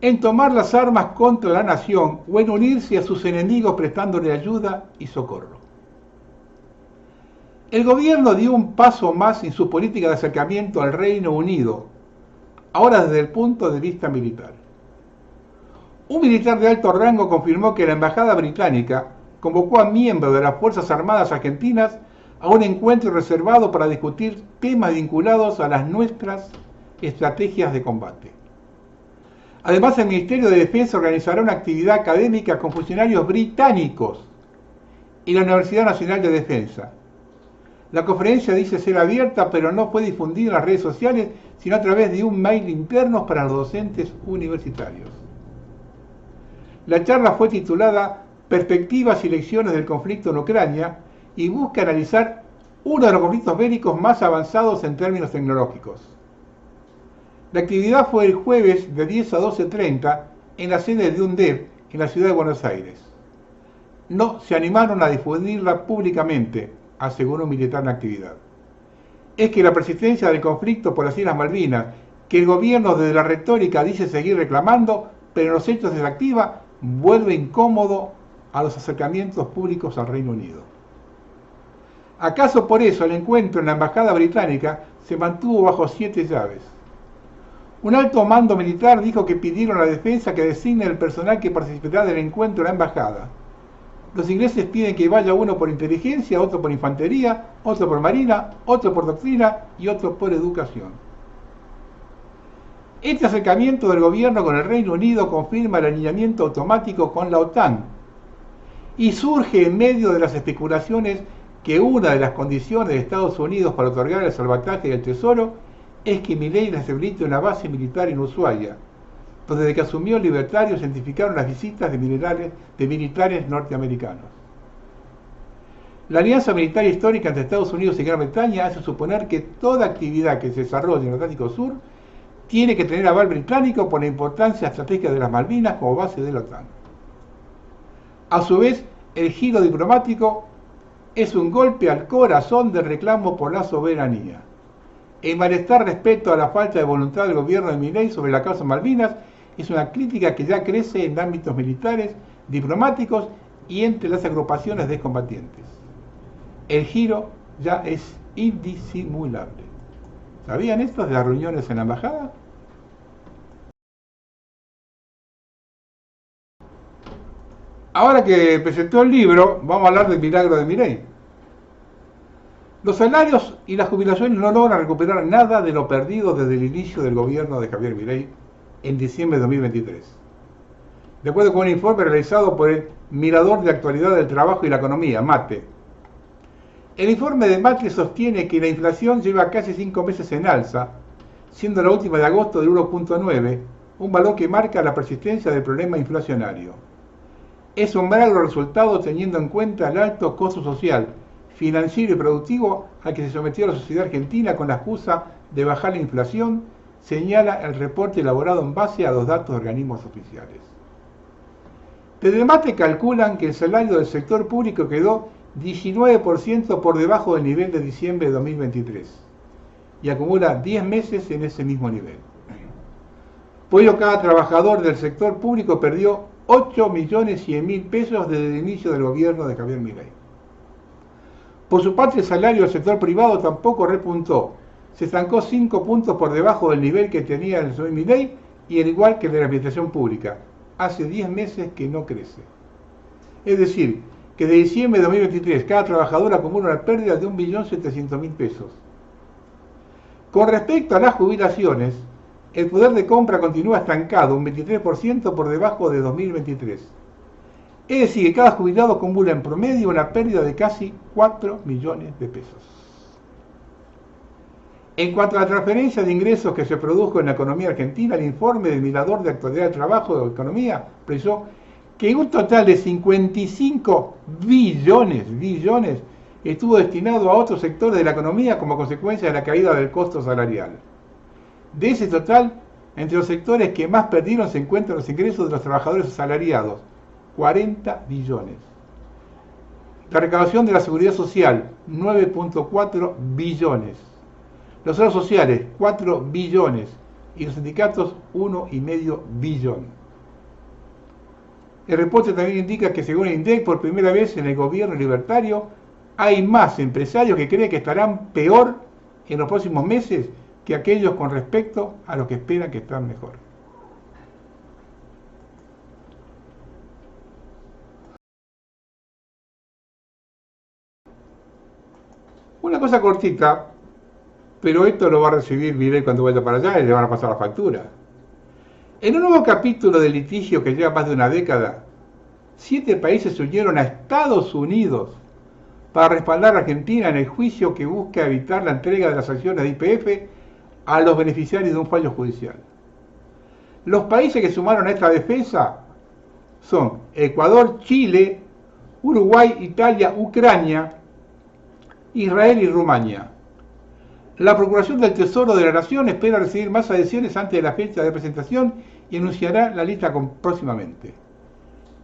en tomar las armas contra la nación o en unirse a sus enemigos prestándole ayuda y socorro. El gobierno dio un paso más en su política de acercamiento al Reino Unido, ahora desde el punto de vista militar. Un militar de alto rango confirmó que la embajada británica convocó a miembros de las Fuerzas Armadas Argentinas a un encuentro reservado para discutir temas vinculados a las nuestras estrategias de combate. Además, el Ministerio de Defensa organizará una actividad académica con funcionarios británicos y la Universidad Nacional de Defensa. La conferencia dice ser abierta, pero no fue difundida en las redes sociales, sino a través de un mail interno para los docentes universitarios. La charla fue titulada Perspectivas y lecciones del conflicto en Ucrania y busca analizar uno de los conflictos bélicos más avanzados en términos tecnológicos. La actividad fue el jueves de 10 a 12:30 en la sede de UNDEV en la ciudad de Buenos Aires. No se animaron a difundirla públicamente, aseguró un militar en la actividad. Es que la persistencia del conflicto por las Islas Malvinas, que el gobierno desde la retórica dice seguir reclamando, pero en los hechos desactiva, vuelve incómodo a los acercamientos públicos al Reino Unido. ¿Acaso por eso el encuentro en la embajada británica se mantuvo bajo 7 llaves? Un alto mando militar dijo que pidieron a la defensa que designe el personal que participará del encuentro en la embajada. Los ingleses piden que vaya uno por inteligencia, otro por infantería, otro por marina, otro por doctrina y otro por educación. Este acercamiento del gobierno con el Reino Unido confirma el alineamiento automático con la OTAN y surge en medio de las especulaciones que una de las condiciones de Estados Unidos para otorgar el salvataje del tesoro es que Milei les habilite una base militar en Ushuaia, donde desde que asumió el libertario se identificaron las visitas de militares norteamericanos. La alianza militar histórica entre Estados Unidos y Gran Bretaña hace suponer que toda actividad que se desarrolle en el Atlántico Sur tiene que tener aval británico por la importancia estratégica de las Malvinas como base de la OTAN. A su vez, el giro diplomático es un golpe al corazón del reclamo por la soberanía. El malestar respecto a la falta de voluntad del gobierno de Milei sobre la causa Malvinas es una crítica que ya crece en ámbitos militares, diplomáticos y entre las agrupaciones de combatientes. El giro ya es indisimulable. ¿Sabían esto de las reuniones en la embajada? Ahora que presentó el libro, vamos a hablar del milagro de Milei. Los salarios y las jubilaciones no logran recuperar nada de lo perdido desde el inicio del gobierno de Javier Milei en diciembre de 2023. De acuerdo con un informe realizado por el Mirador de Actualidad del Trabajo y la Economía, MATE. El informe de MATE sostiene que la inflación lleva casi 5 meses en alza, siendo la última de agosto del 1.9, un valor que marca la persistencia del problema inflacionario. Es un magro resultado teniendo en cuenta el alto costo social, financiero y productivo al que se sometió la sociedad argentina con la excusa de bajar la inflación, señala el reporte elaborado en base a los datos de organismos oficiales. Desde MATE calculan que el salario del sector público quedó 19% por debajo del nivel de diciembre de 2023 y acumula 10 meses en ese mismo nivel. Por ello, cada trabajador del sector público perdió 8.100.000 pesos desde el inicio del gobierno de Javier Milei. Por su parte, el salario del sector privado tampoco repuntó. Se estancó 5 puntos por debajo del nivel que tenía el señor Milei y al igual que el de la administración pública. Hace 10 meses que no crece. Es decir, que de diciembre de 2023 cada trabajador acumula una pérdida de 1.700.000 pesos. Con respecto a las jubilaciones, el poder de compra continúa estancado, un 23% por debajo de 2023. Es decir, que cada jubilado acumula en promedio una pérdida de casi 4 millones de pesos. En cuanto a la transferencia de ingresos que se produjo en la economía argentina, el informe del Mirador de Actualidad del Trabajo de Economía precisó que un total de 55 billones estuvo destinado a otros sectores de la economía como consecuencia de la caída del costo salarial. De ese total, entre los sectores que más perdieron se encuentran los ingresos de los trabajadores asalariados, 40 billones. La recaudación de la seguridad social, 9.4 billones. Los ahorros sociales, 4 billones. Y los sindicatos, 1,5 billón. El reporte también indica que según el INDEC, por primera vez en el gobierno libertario, hay más empresarios que creen que estarán peor en los próximos meses que aquellos con respecto a los que esperan que están mejor. Una cosa cortita, pero esto lo va a recibir Milei cuando vaya para allá y le van a pasar la factura. En un nuevo capítulo del litigio que lleva más de una década, 7 países se unieron a Estados Unidos para respaldar a Argentina en el juicio que busca evitar la entrega de las acciones de YPF a los beneficiarios de un fallo judicial. Los países que sumaron a esta defensa son Ecuador, Chile, Uruguay, Italia, Ucrania, Israel y Rumania. La Procuración del Tesoro de la Nación espera recibir más adhesiones antes de la fecha de presentación y anunciará la lista próximamente.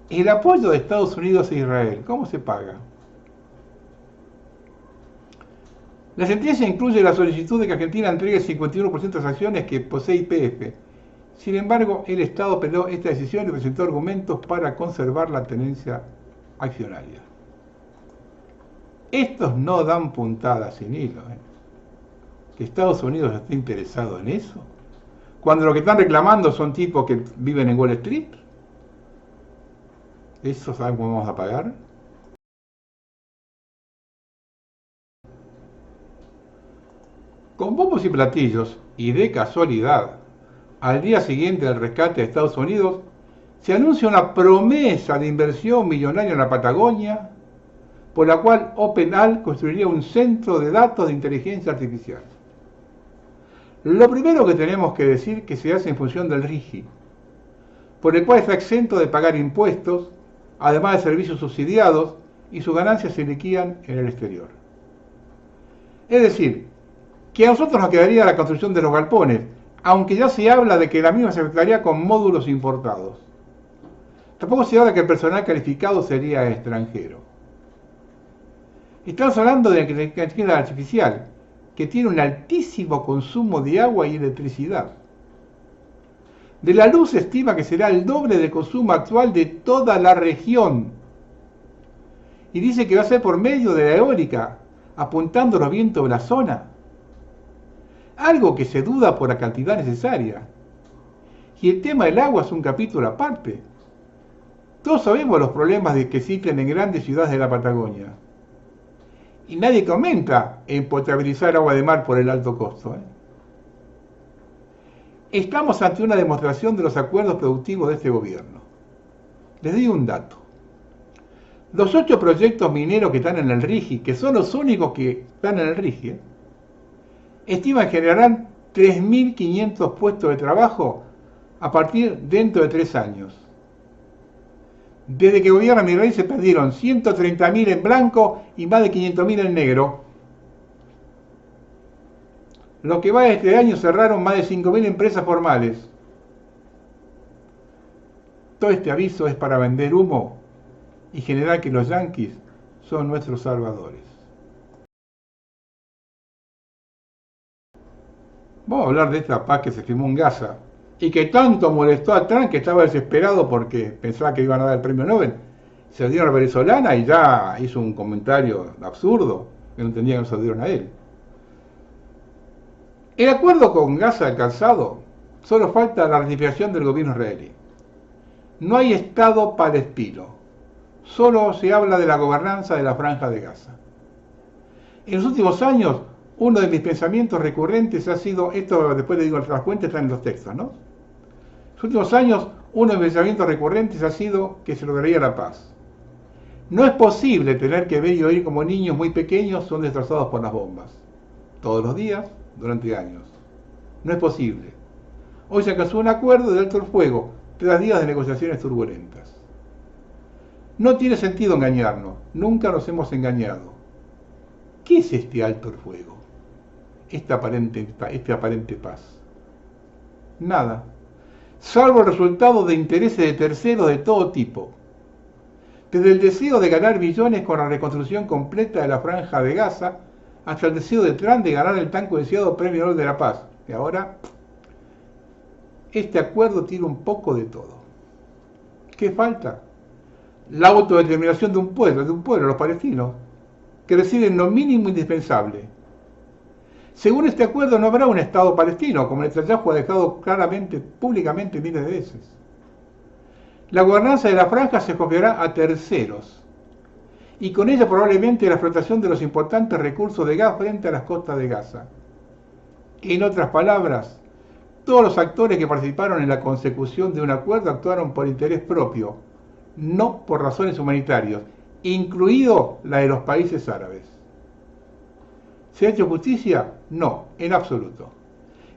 El apoyo de Estados Unidos a Israel, ¿cómo se paga? La sentencia incluye la solicitud de que Argentina entregue el 51% de las acciones que posee YPF. Sin embargo, el Estado apeló esta decisión y presentó argumentos para conservar la tenencia accionaria. Estos no dan puntadas sin hilo. ¿Que Estados Unidos esté interesado en eso? Cuando lo que están reclamando son tipos que viven en Wall Street. ¿Eso saben cómo vamos a pagar? Con bombos y platillos, y de casualidad, al día siguiente del rescate de Estados Unidos, se anuncia una promesa de inversión millonaria en la Patagonia, por la cual OpenAI construiría un centro de datos de inteligencia artificial. Lo primero que tenemos que decir que se hace en función del RIGI, por el cual está exento de pagar impuestos, además de servicios subsidiados, y sus ganancias se liquidan en el exterior. Es decir, que a nosotros nos quedaría la construcción de los galpones, aunque ya se habla de que la misma se efectuaría con módulos importados. Tampoco se habla que el personal calificado sería extranjero. Estamos hablando de la inteligencia artificial, que tiene un altísimo consumo de agua y electricidad. De la luz se estima que será el doble del consumo actual de toda la región. Y dice que va a ser por medio de la eólica, apuntando los vientos de la zona. Algo que se duda por la cantidad necesaria. Y el tema del agua es un capítulo aparte. Todos sabemos los problemas que existen en grandes ciudades de la Patagonia. Y nadie comenta en potabilizar agua de mar por el alto costo. Estamos ante una demostración de los acuerdos productivos de este gobierno. Les doy un dato. Los 8 proyectos mineros que están en el RIGI, que son los únicos que están en el RIGI, estiman que generarán 3.500 puestos de trabajo a partir dentro de 3 años. Desde que gobierna Milei se perdieron 130.000 en blanco y más de 500.000 en negro. Lo que va de este año cerraron más de 5.000 empresas formales. Todo este aviso es para vender humo y generar que los yanquis son nuestros salvadores. Vamos a hablar de esta paz que se firmó en Gaza y que tanto molestó a Trump, que estaba desesperado porque pensaba que iban a dar el premio Nobel. Se lo dieron a la venezolana y ya hizo un comentario absurdo, que no entendía que no se lo dieron a él. El acuerdo con Gaza alcanzado, solo falta la ratificación del gobierno israelí. No hay Estado palestino, solo se habla de la gobernanza de la Franja de Gaza. En los últimos años, uno de mis pensamientos recurrentes ha sido, esto después le digo las cuentas, están en los textos, ¿no? En los últimos años, uno de mis pensamientos recurrentes ha sido que se lograría la paz. No es posible tener que ver y oír como niños muy pequeños son destrozados por las bombas. Todos los días, durante años. No es posible. Hoy se alcanzó un acuerdo de alto el fuego tras días de negociaciones turbulentas. No tiene sentido engañarnos, nunca nos hemos engañado. ¿Qué es este alto el fuego? Este aparente paz. Nada, salvo el resultado de intereses de terceros de todo tipo. Desde el deseo de ganar billones con la reconstrucción completa de la Franja de Gaza, hasta el deseo de Trump de ganar el tan codiciado Premio Nobel de la Paz. Y ahora, este acuerdo tiene un poco de todo. ¿Qué falta? La autodeterminación de un pueblo, los palestinos, que reciben lo mínimo indispensable. Según este acuerdo no habrá un Estado palestino, como Netanyahu ha dejado claramente, públicamente miles de veces. La gobernanza de la franja se confiará a terceros, y con ella probablemente la explotación de los importantes recursos de gas frente a las costas de Gaza. En otras palabras, todos los actores que participaron en la consecución de un acuerdo actuaron por interés propio, no por razones humanitarias, incluido la de los países árabes. ¿Se ha hecho justicia? No, en absoluto.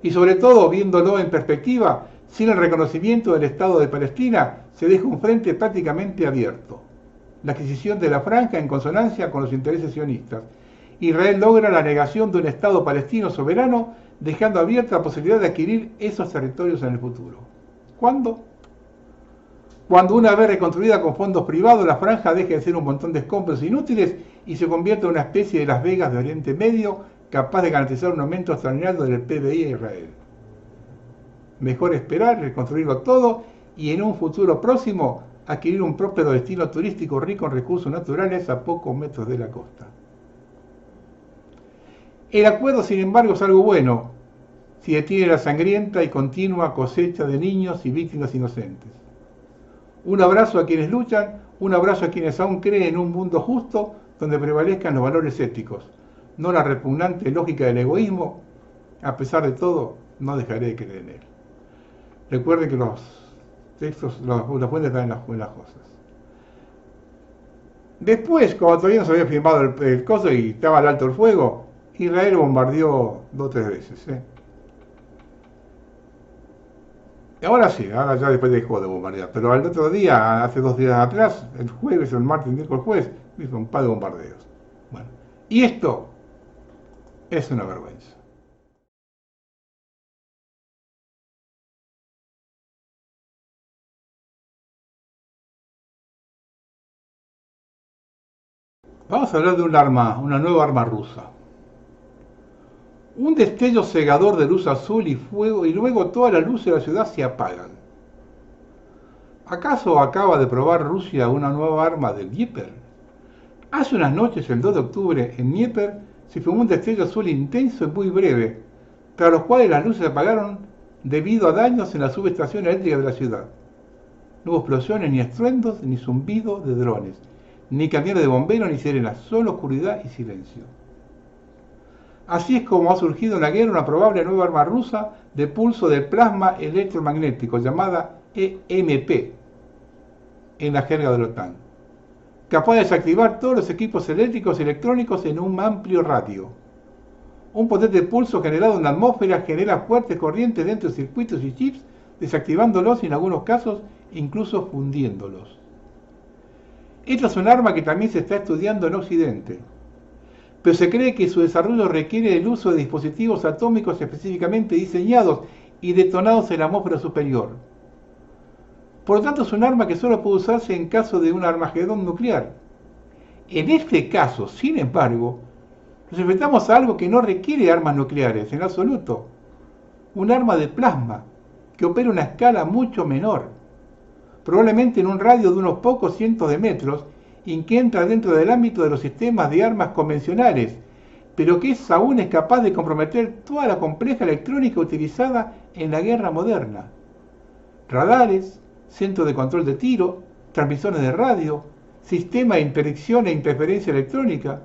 Y sobre todo, viéndolo en perspectiva, sin el reconocimiento del Estado de Palestina, se deja un frente prácticamente abierto. La adquisición de la franja en consonancia con los intereses sionistas. Israel logra la negación de un Estado palestino soberano, dejando abierta la posibilidad de adquirir esos territorios en el futuro. ¿Cuándo? Cuando una vez reconstruida con fondos privados, la franja deje de ser un montón de escombros inútiles y se convierte en una especie de Las Vegas de Oriente Medio, capaz de garantizar un aumento extraordinario del PBI a Israel. Mejor esperar, reconstruirlo todo y en un futuro próximo adquirir un próspero destino turístico rico en recursos naturales a pocos metros de la costa. El acuerdo, sin embargo, es algo bueno si detiene la sangrienta y continua cosecha de niños y víctimas inocentes. Un abrazo a quienes luchan, un abrazo a quienes aún creen en un mundo justo donde prevalezcan los valores éticos, no la repugnante lógica del egoísmo. A pesar de todo, no dejaré de creer en él. Recuerden que los textos, las fuentes están en las cosas. Después, cuando todavía no se había firmado el coso y estaba al alto el fuego, Israel bombardeó 2 o 3 veces. Ahora sí, ahora ya después dejó de bombardear. Pero al otro día, hace 2 días atrás, el jueves, el martes, el miércoles, jueves, hizo un par de bombardeos. Bueno, y esto es una vergüenza. Vamos a hablar de una nueva arma rusa. Un destello cegador de luz azul y fuego y luego todas las luces de la ciudad se apagan. ¿Acaso acaba de probar Rusia una nueva arma del Dnieper? Hace unas noches, el 2 de octubre, en Dnieper se filmó un destello azul intenso y muy breve, tras los cuales las luces se apagaron debido a daños en la subestación eléctrica de la ciudad. No hubo explosiones, ni estruendos, ni zumbido de drones, ni camiones de bomberos, ni sirenas, solo oscuridad y silencio. Así es como ha surgido en la guerra una probable nueva arma rusa de pulso de plasma electromagnético, llamada EMP, en la jerga de la OTAN, capaz de desactivar todos los equipos eléctricos y electrónicos en un amplio radio. Un potente pulso generado en la atmósfera genera fuertes corrientes dentro de circuitos y chips, desactivándolos y en algunos casos incluso fundiéndolos. Esta es un arma que también se está estudiando en Occidente, pero se cree que su desarrollo requiere el uso de dispositivos atómicos específicamente diseñados y detonados en la atmósfera superior. Por lo tanto, es un arma que solo puede usarse en caso de un armagedón nuclear. En este caso, sin embargo, nos enfrentamos a algo que no requiere armas nucleares en absoluto. Un arma de plasma, que opera a una escala mucho menor, probablemente en un radio de unos pocos cientos de metros, y que entra dentro del ámbito de los sistemas de armas convencionales, pero que aún es capaz de comprometer toda la compleja electrónica utilizada en la guerra moderna. Radares, centro de control de tiro, transmisores de radio, sistema de interdicción e interferencia electrónica.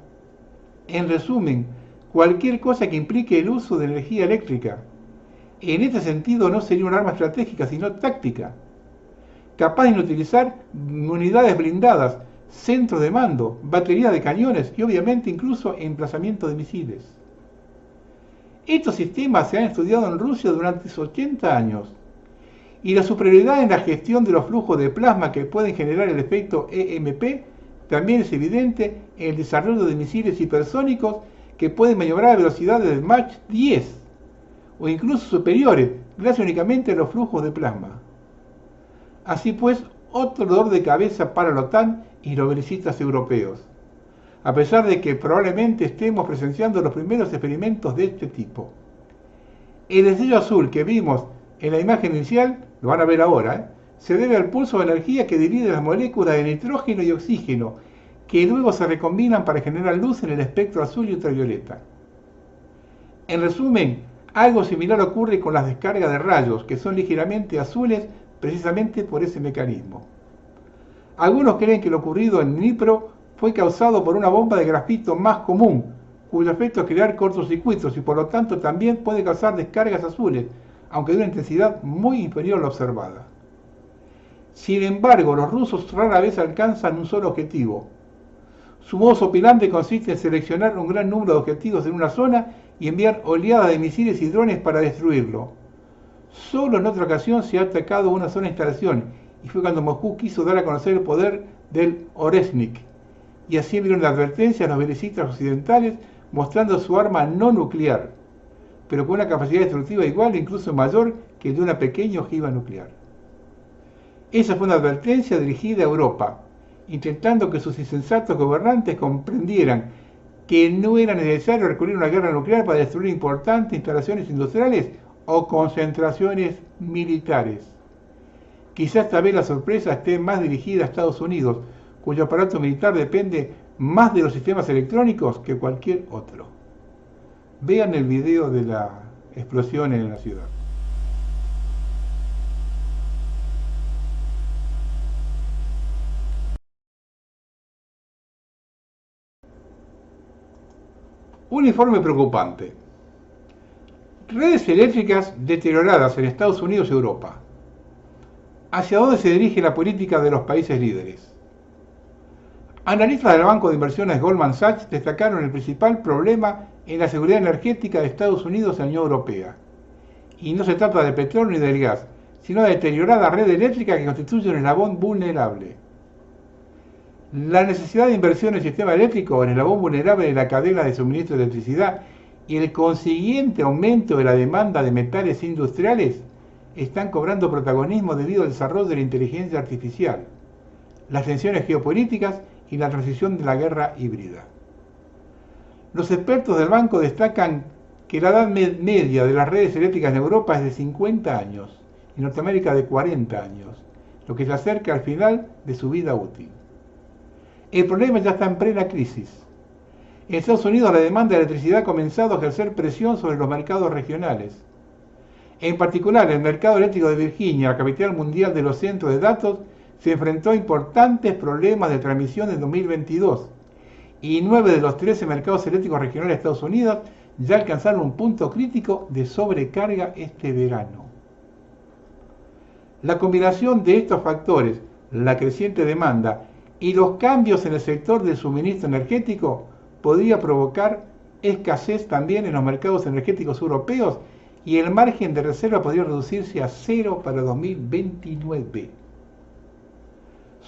En resumen, cualquier cosa que implique el uso de energía eléctrica. En este sentido no sería un arma estratégica, sino táctica, capaz de utilizar unidades blindadas, centros de mando, baterías de cañones y obviamente incluso emplazamiento de misiles. Estos sistemas se han estudiado en Rusia durante 80 años y la superioridad en la gestión de los flujos de plasma que pueden generar el efecto EMP también es evidente en el desarrollo de misiles hipersónicos que pueden maniobrar a velocidades de Mach 10 o incluso superiores, gracias únicamente a los flujos de plasma. Así pues, otro dolor de cabeza para la OTAN y los belicistas europeos, a pesar de que probablemente estemos presenciando los primeros experimentos de este tipo. El destello azul que vimos en la imagen inicial, lo van a ver ahora, se debe al pulso de energía que divide las moléculas de nitrógeno y oxígeno, que luego se recombinan para generar luz en el espectro azul y ultravioleta. En resumen, algo similar ocurre con las descargas de rayos, que son ligeramente azules precisamente por ese mecanismo. Algunos creen que lo ocurrido en Dnipro fue causado por una bomba de grafito más común, cuyo efecto es crear cortocircuitos y por lo tanto también puede causar descargas azules, aunque de una intensidad muy inferior a la observada. Sin embargo, los rusos rara vez alcanzan un solo objetivo. Su modus operandi consiste en seleccionar un gran número de objetivos en una zona y enviar oleadas de misiles y drones para destruirlo. Solo en otra ocasión se ha atacado una sola instalación, y fue cuando Moscú quiso dar a conocer el poder del Oresnik, y así enviaron la advertencia a los belicistas occidentales mostrando su arma no nuclear, pero con una capacidad destructiva igual e incluso mayor que el de una pequeña ojiva nuclear. Esa fue una advertencia dirigida a Europa, intentando que sus insensatos gobernantes comprendieran que no era necesario recurrir a una guerra nuclear para destruir importantes instalaciones industriales o concentraciones militares. Quizás esta vez la sorpresa esté más dirigida a Estados Unidos, cuyo aparato militar depende más de los sistemas electrónicos que cualquier otro. Vean el video de la explosión en la ciudad. Un informe preocupante. Redes eléctricas deterioradas en Estados Unidos y Europa. ¿Hacia dónde se dirige la política de los países líderes? Analistas del banco de inversiones Goldman Sachs destacaron el principal problema en la seguridad energética de Estados Unidos y la Unión Europea. Y no se trata del petróleo ni del gas, sino de la deteriorada red eléctrica que constituye un eslabón vulnerable. La necesidad de inversión en el sistema eléctrico, en el eslabón vulnerable de la cadena de suministro de electricidad y el consiguiente aumento de la demanda de metales industriales están cobrando protagonismo debido al desarrollo de la inteligencia artificial, las tensiones geopolíticas y la transición de la guerra híbrida. Los expertos del banco destacan que la edad media de las redes eléctricas en Europa es de 50 años y en Norteamérica de 40 años, lo que se acerca al final de su vida útil. El problema ya está en plena crisis. En Estados Unidos la demanda de electricidad ha comenzado a ejercer presión sobre los mercados regionales. En particular, el mercado eléctrico de Virginia, la capital mundial de los centros de datos, se enfrentó a importantes problemas de transmisión en 2022 y 9 de los 13 mercados eléctricos regionales de Estados Unidos ya alcanzaron un punto crítico de sobrecarga este verano. La combinación de estos factores, la creciente demanda y los cambios en el sector del suministro energético podría provocar escasez también en los mercados energéticos europeos y el margen de reserva podría reducirse a 0 para 2029.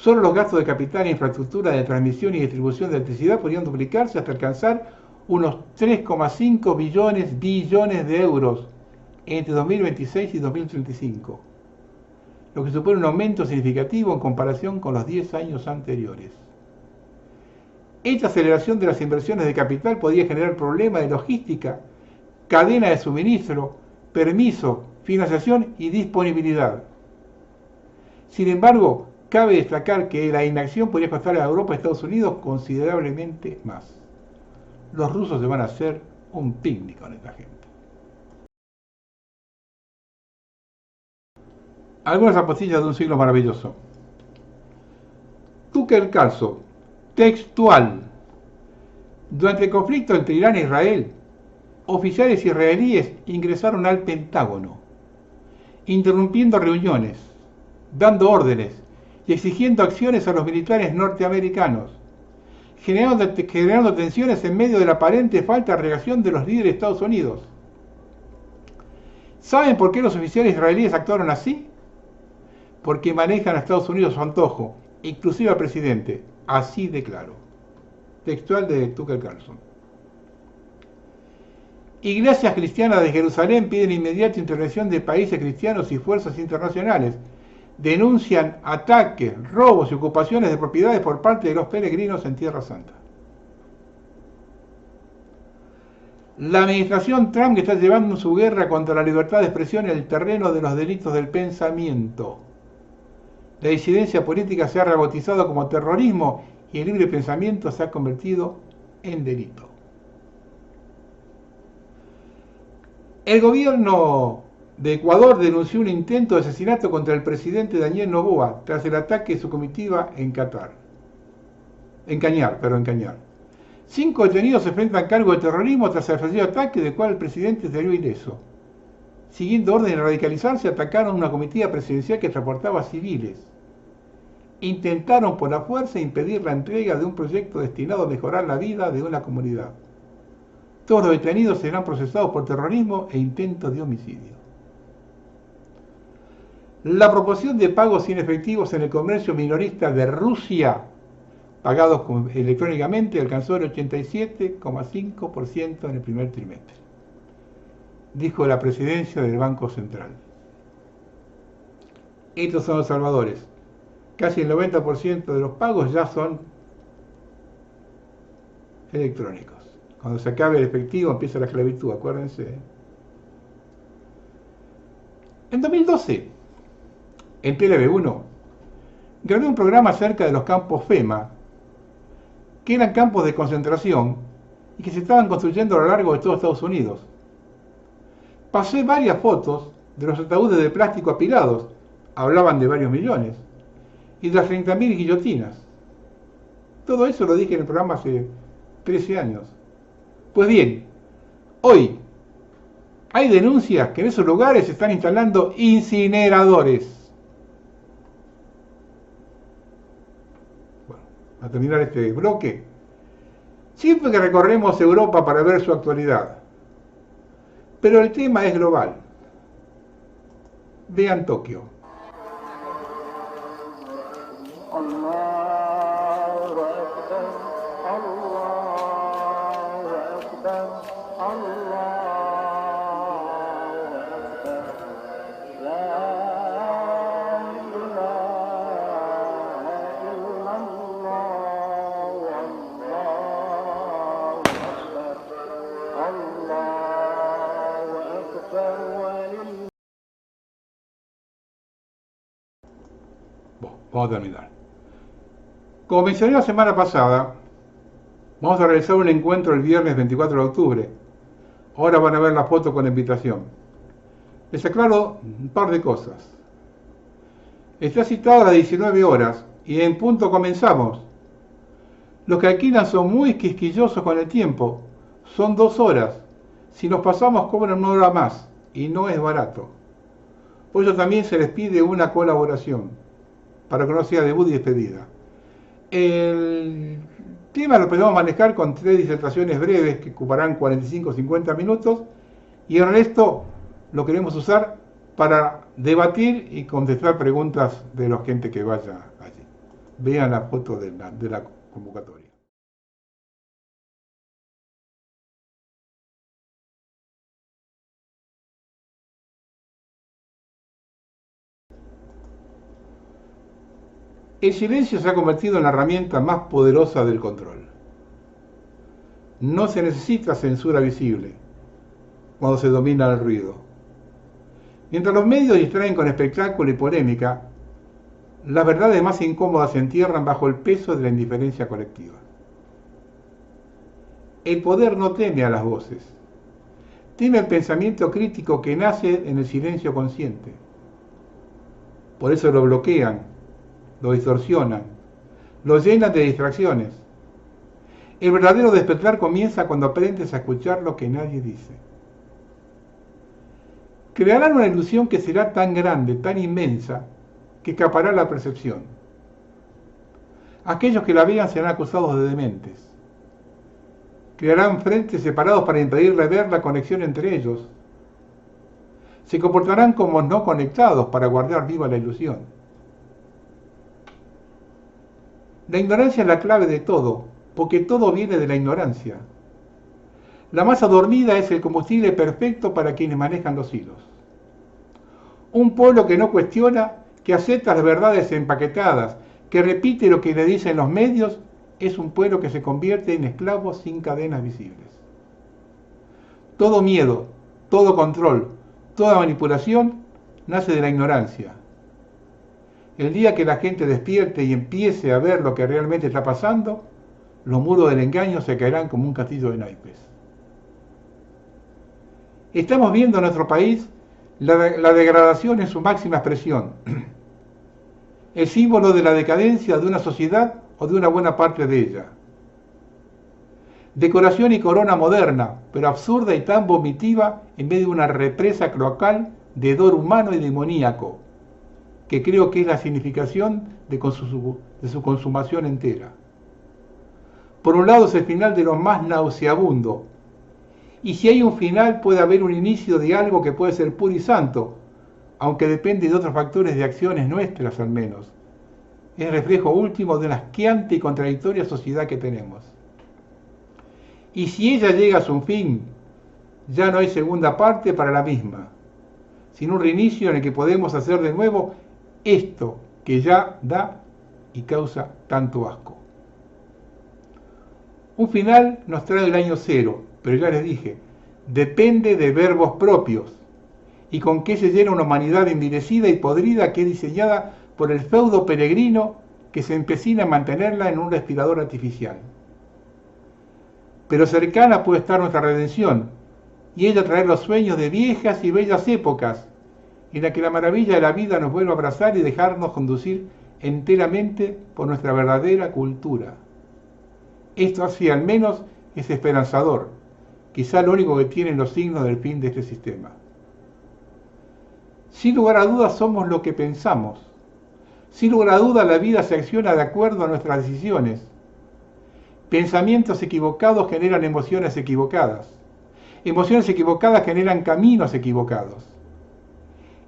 Solo los gastos de capital e infraestructura de transmisión y distribución de electricidad podrían duplicarse hasta alcanzar unos 3,5 billones de euros entre 2026 y 2035, lo que supone un aumento significativo en comparación con los 10 años anteriores. Esta aceleración de las inversiones de capital podría generar problemas de logística, cadena de suministro, permiso, financiación y disponibilidad. Sin embargo, cabe destacar que la inacción podría costar a Europa y Estados Unidos considerablemente más. Los rusos se van a hacer un picnic con esta gente. Algunas apostillas de un siglo maravilloso. Tucker Carlson, textual. Durante el conflicto entre Irán e Israel, oficiales israelíes ingresaron al Pentágono, interrumpiendo reuniones, dando órdenes y exigiendo acciones a los militares norteamericanos, generando tensiones en medio de la aparente falta de reacción de los líderes de Estados Unidos. ¿Saben por qué los oficiales israelíes actuaron así? Porque manejan a Estados Unidos a su antojo, inclusive al presidente. Así de claro. Textual de Tucker Carlson. Iglesias cristianas de Jerusalén piden inmediata intervención de países cristianos y fuerzas internacionales. Denuncian ataques, robos y ocupaciones de propiedades por parte de los peregrinos en Tierra Santa. La administración Trump está llevando su guerra contra la libertad de expresión en el terreno de los delitos del pensamiento. La disidencia política se ha rebautizado como terrorismo y el libre pensamiento se ha convertido en delito. El gobierno de Ecuador denunció un intento de asesinato contra el presidente Daniel Noboa tras el ataque de su comitiva en Cañar. 5 detenidos se enfrentan cargo de terrorismo tras el fallido ataque del cual el presidente salió ileso. Siguiendo orden de radicalizarse, atacaron una comitiva presidencial que transportaba civiles. Intentaron por la fuerza impedir la entrega de un proyecto destinado a mejorar la vida de una comunidad. Todos los detenidos serán procesados por terrorismo e intentos de homicidio. La proporción de pagos inefectivos en el comercio minorista de Rusia, pagados electrónicamente, alcanzó el 87,5% en el primer trimestre, dijo la presidencia del Banco Central. Estos son los salvadores. Casi el 90% de los pagos ya son electrónicos. Cuando se acabe el efectivo empieza la esclavitud, acuérdense. En 2012, en TLV1, grabé un programa acerca de los campos FEMA, que eran campos de concentración y que se estaban construyendo a lo largo de todo Estados Unidos. Pasé varias fotos de los ataúdes de plástico apilados, hablaban de varios millones, y de las 30.000 guillotinas. Todo eso lo dije en el programa hace 13 años. Pues bien, hoy hay denuncias que en esos lugares se están instalando incineradores. Bueno, a terminar este bloque, siempre que recorremos Europa para ver su actualidad, pero el tema es global. Vean Tokio. Vamos a terminar. Como mencioné la semana pasada, vamos a realizar un encuentro el viernes 24 de octubre. Ahora van a ver la foto con la invitación. Les aclaro un par de cosas. Está citado a las 19 horas y en punto comenzamos. Los que alquilan son muy quisquillosos con el tiempo. Son 2 horas. Si nos pasamos cobran 1 hora más y no es barato. Por eso también se les pide una colaboración, para que no sea debut y despedida. El tema lo podemos manejar con 3 disertaciones breves que ocuparán 45 o 50 minutos y el resto lo queremos usar para debatir y contestar preguntas de la gente que vaya allí. Vean la foto de la convocatoria. El silencio se ha convertido en la herramienta más poderosa del control. No se necesita censura visible cuando se domina el ruido. Mientras los medios distraen con espectáculo y polémica, las verdades más incómodas se entierran bajo el peso de la indiferencia colectiva. El poder no teme a las voces, teme el pensamiento crítico que nace en el silencio consciente. Por eso lo bloquean, lo distorsionan, lo llenan de distracciones. El verdadero despertar comienza cuando aprendes a escuchar lo que nadie dice. Crearán una ilusión que será tan grande, tan inmensa, que escapará la percepción. Aquellos que la vean serán acusados de dementes. Crearán frentes separados para impedirle ver la conexión entre ellos. se comportarán como no conectados para guardar viva la ilusión. La ignorancia es la clave de todo, porque todo viene de la ignorancia. La masa dormida es el combustible perfecto para quienes manejan los hilos. Un pueblo que no cuestiona, que acepta las verdades empaquetadas, que repite lo que le dicen los medios, es un pueblo que se convierte en esclavo sin cadenas visibles. Todo miedo, todo control, toda manipulación nace de la ignorancia. El día que la gente despierte y empiece a ver lo que realmente está pasando, los muros del engaño se caerán como un castillo de naipes. Estamos viendo en nuestro país la degradación en su máxima expresión, el símbolo de la decadencia de una sociedad o de una buena parte de ella. Decoración y corona moderna, pero absurda y tan vomitiva en vez de una represa cloacal de hedor humano y demoníaco, que creo que es la significación de su consumación entera. Por un lado es el final de lo más nauseabundo, y si hay un final puede haber un inicio de algo que puede ser puro y santo, aunque depende de otros factores de acciones nuestras al menos. Es el reflejo último de la asqueante y contradictoria sociedad que tenemos. Y si ella llega a su fin, ya no hay segunda parte para la misma, sino un reinicio en el que podemos hacer de nuevo esto que ya da y causa tanto asco. Un final nos trae el año cero, pero ya les dije, depende de verbos propios y con qué se llena una humanidad envilecida y podrida que es diseñada por el feudo peregrino que se empecina a mantenerla en un respirador artificial. Pero cercana puede estar nuestra redención, y ella traer los sueños de viejas y bellas épocas, en la que la maravilla de la vida nos vuelva a abrazar y dejarnos conducir enteramente por nuestra verdadera cultura. Esto así al menos es esperanzador, quizá lo único que tienen los signos del fin de este sistema. Sin lugar a dudas somos lo que pensamos. Sin lugar a dudas la vida se acciona de acuerdo a nuestras decisiones. Pensamientos equivocados generan emociones equivocadas. Emociones equivocadas generan caminos equivocados.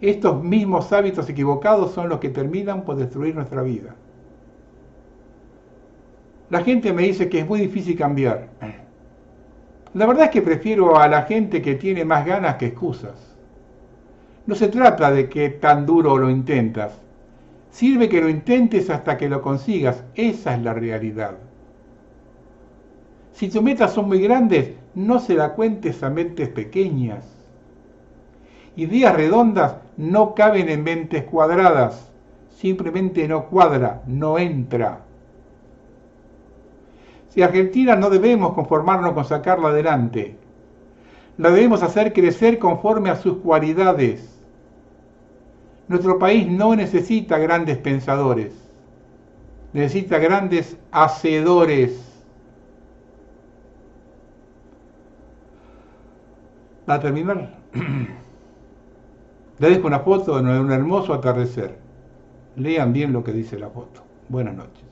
Estos mismos hábitos equivocados son los que terminan por destruir nuestra vida. La gente me dice que es muy difícil cambiar. La verdad es que prefiero a la gente que tiene más ganas que excusas. No se trata de que tan duro lo intentas. Sirve que lo intentes hasta que lo consigas. Esa es la realidad. Si tus metas son muy grandes, no se la cuentes a mentes pequeñas. Ideas redondas no caben en mentes cuadradas. Simplemente no cuadra, no entra. Si Argentina no debemos conformarnos con sacarla adelante. La debemos hacer crecer conforme a sus cualidades. Nuestro país no necesita grandes pensadores. Necesita grandes hacedores. Para terminar, les dejo una foto de un hermoso atardecer. Lean bien lo que dice la foto. Buenas noches.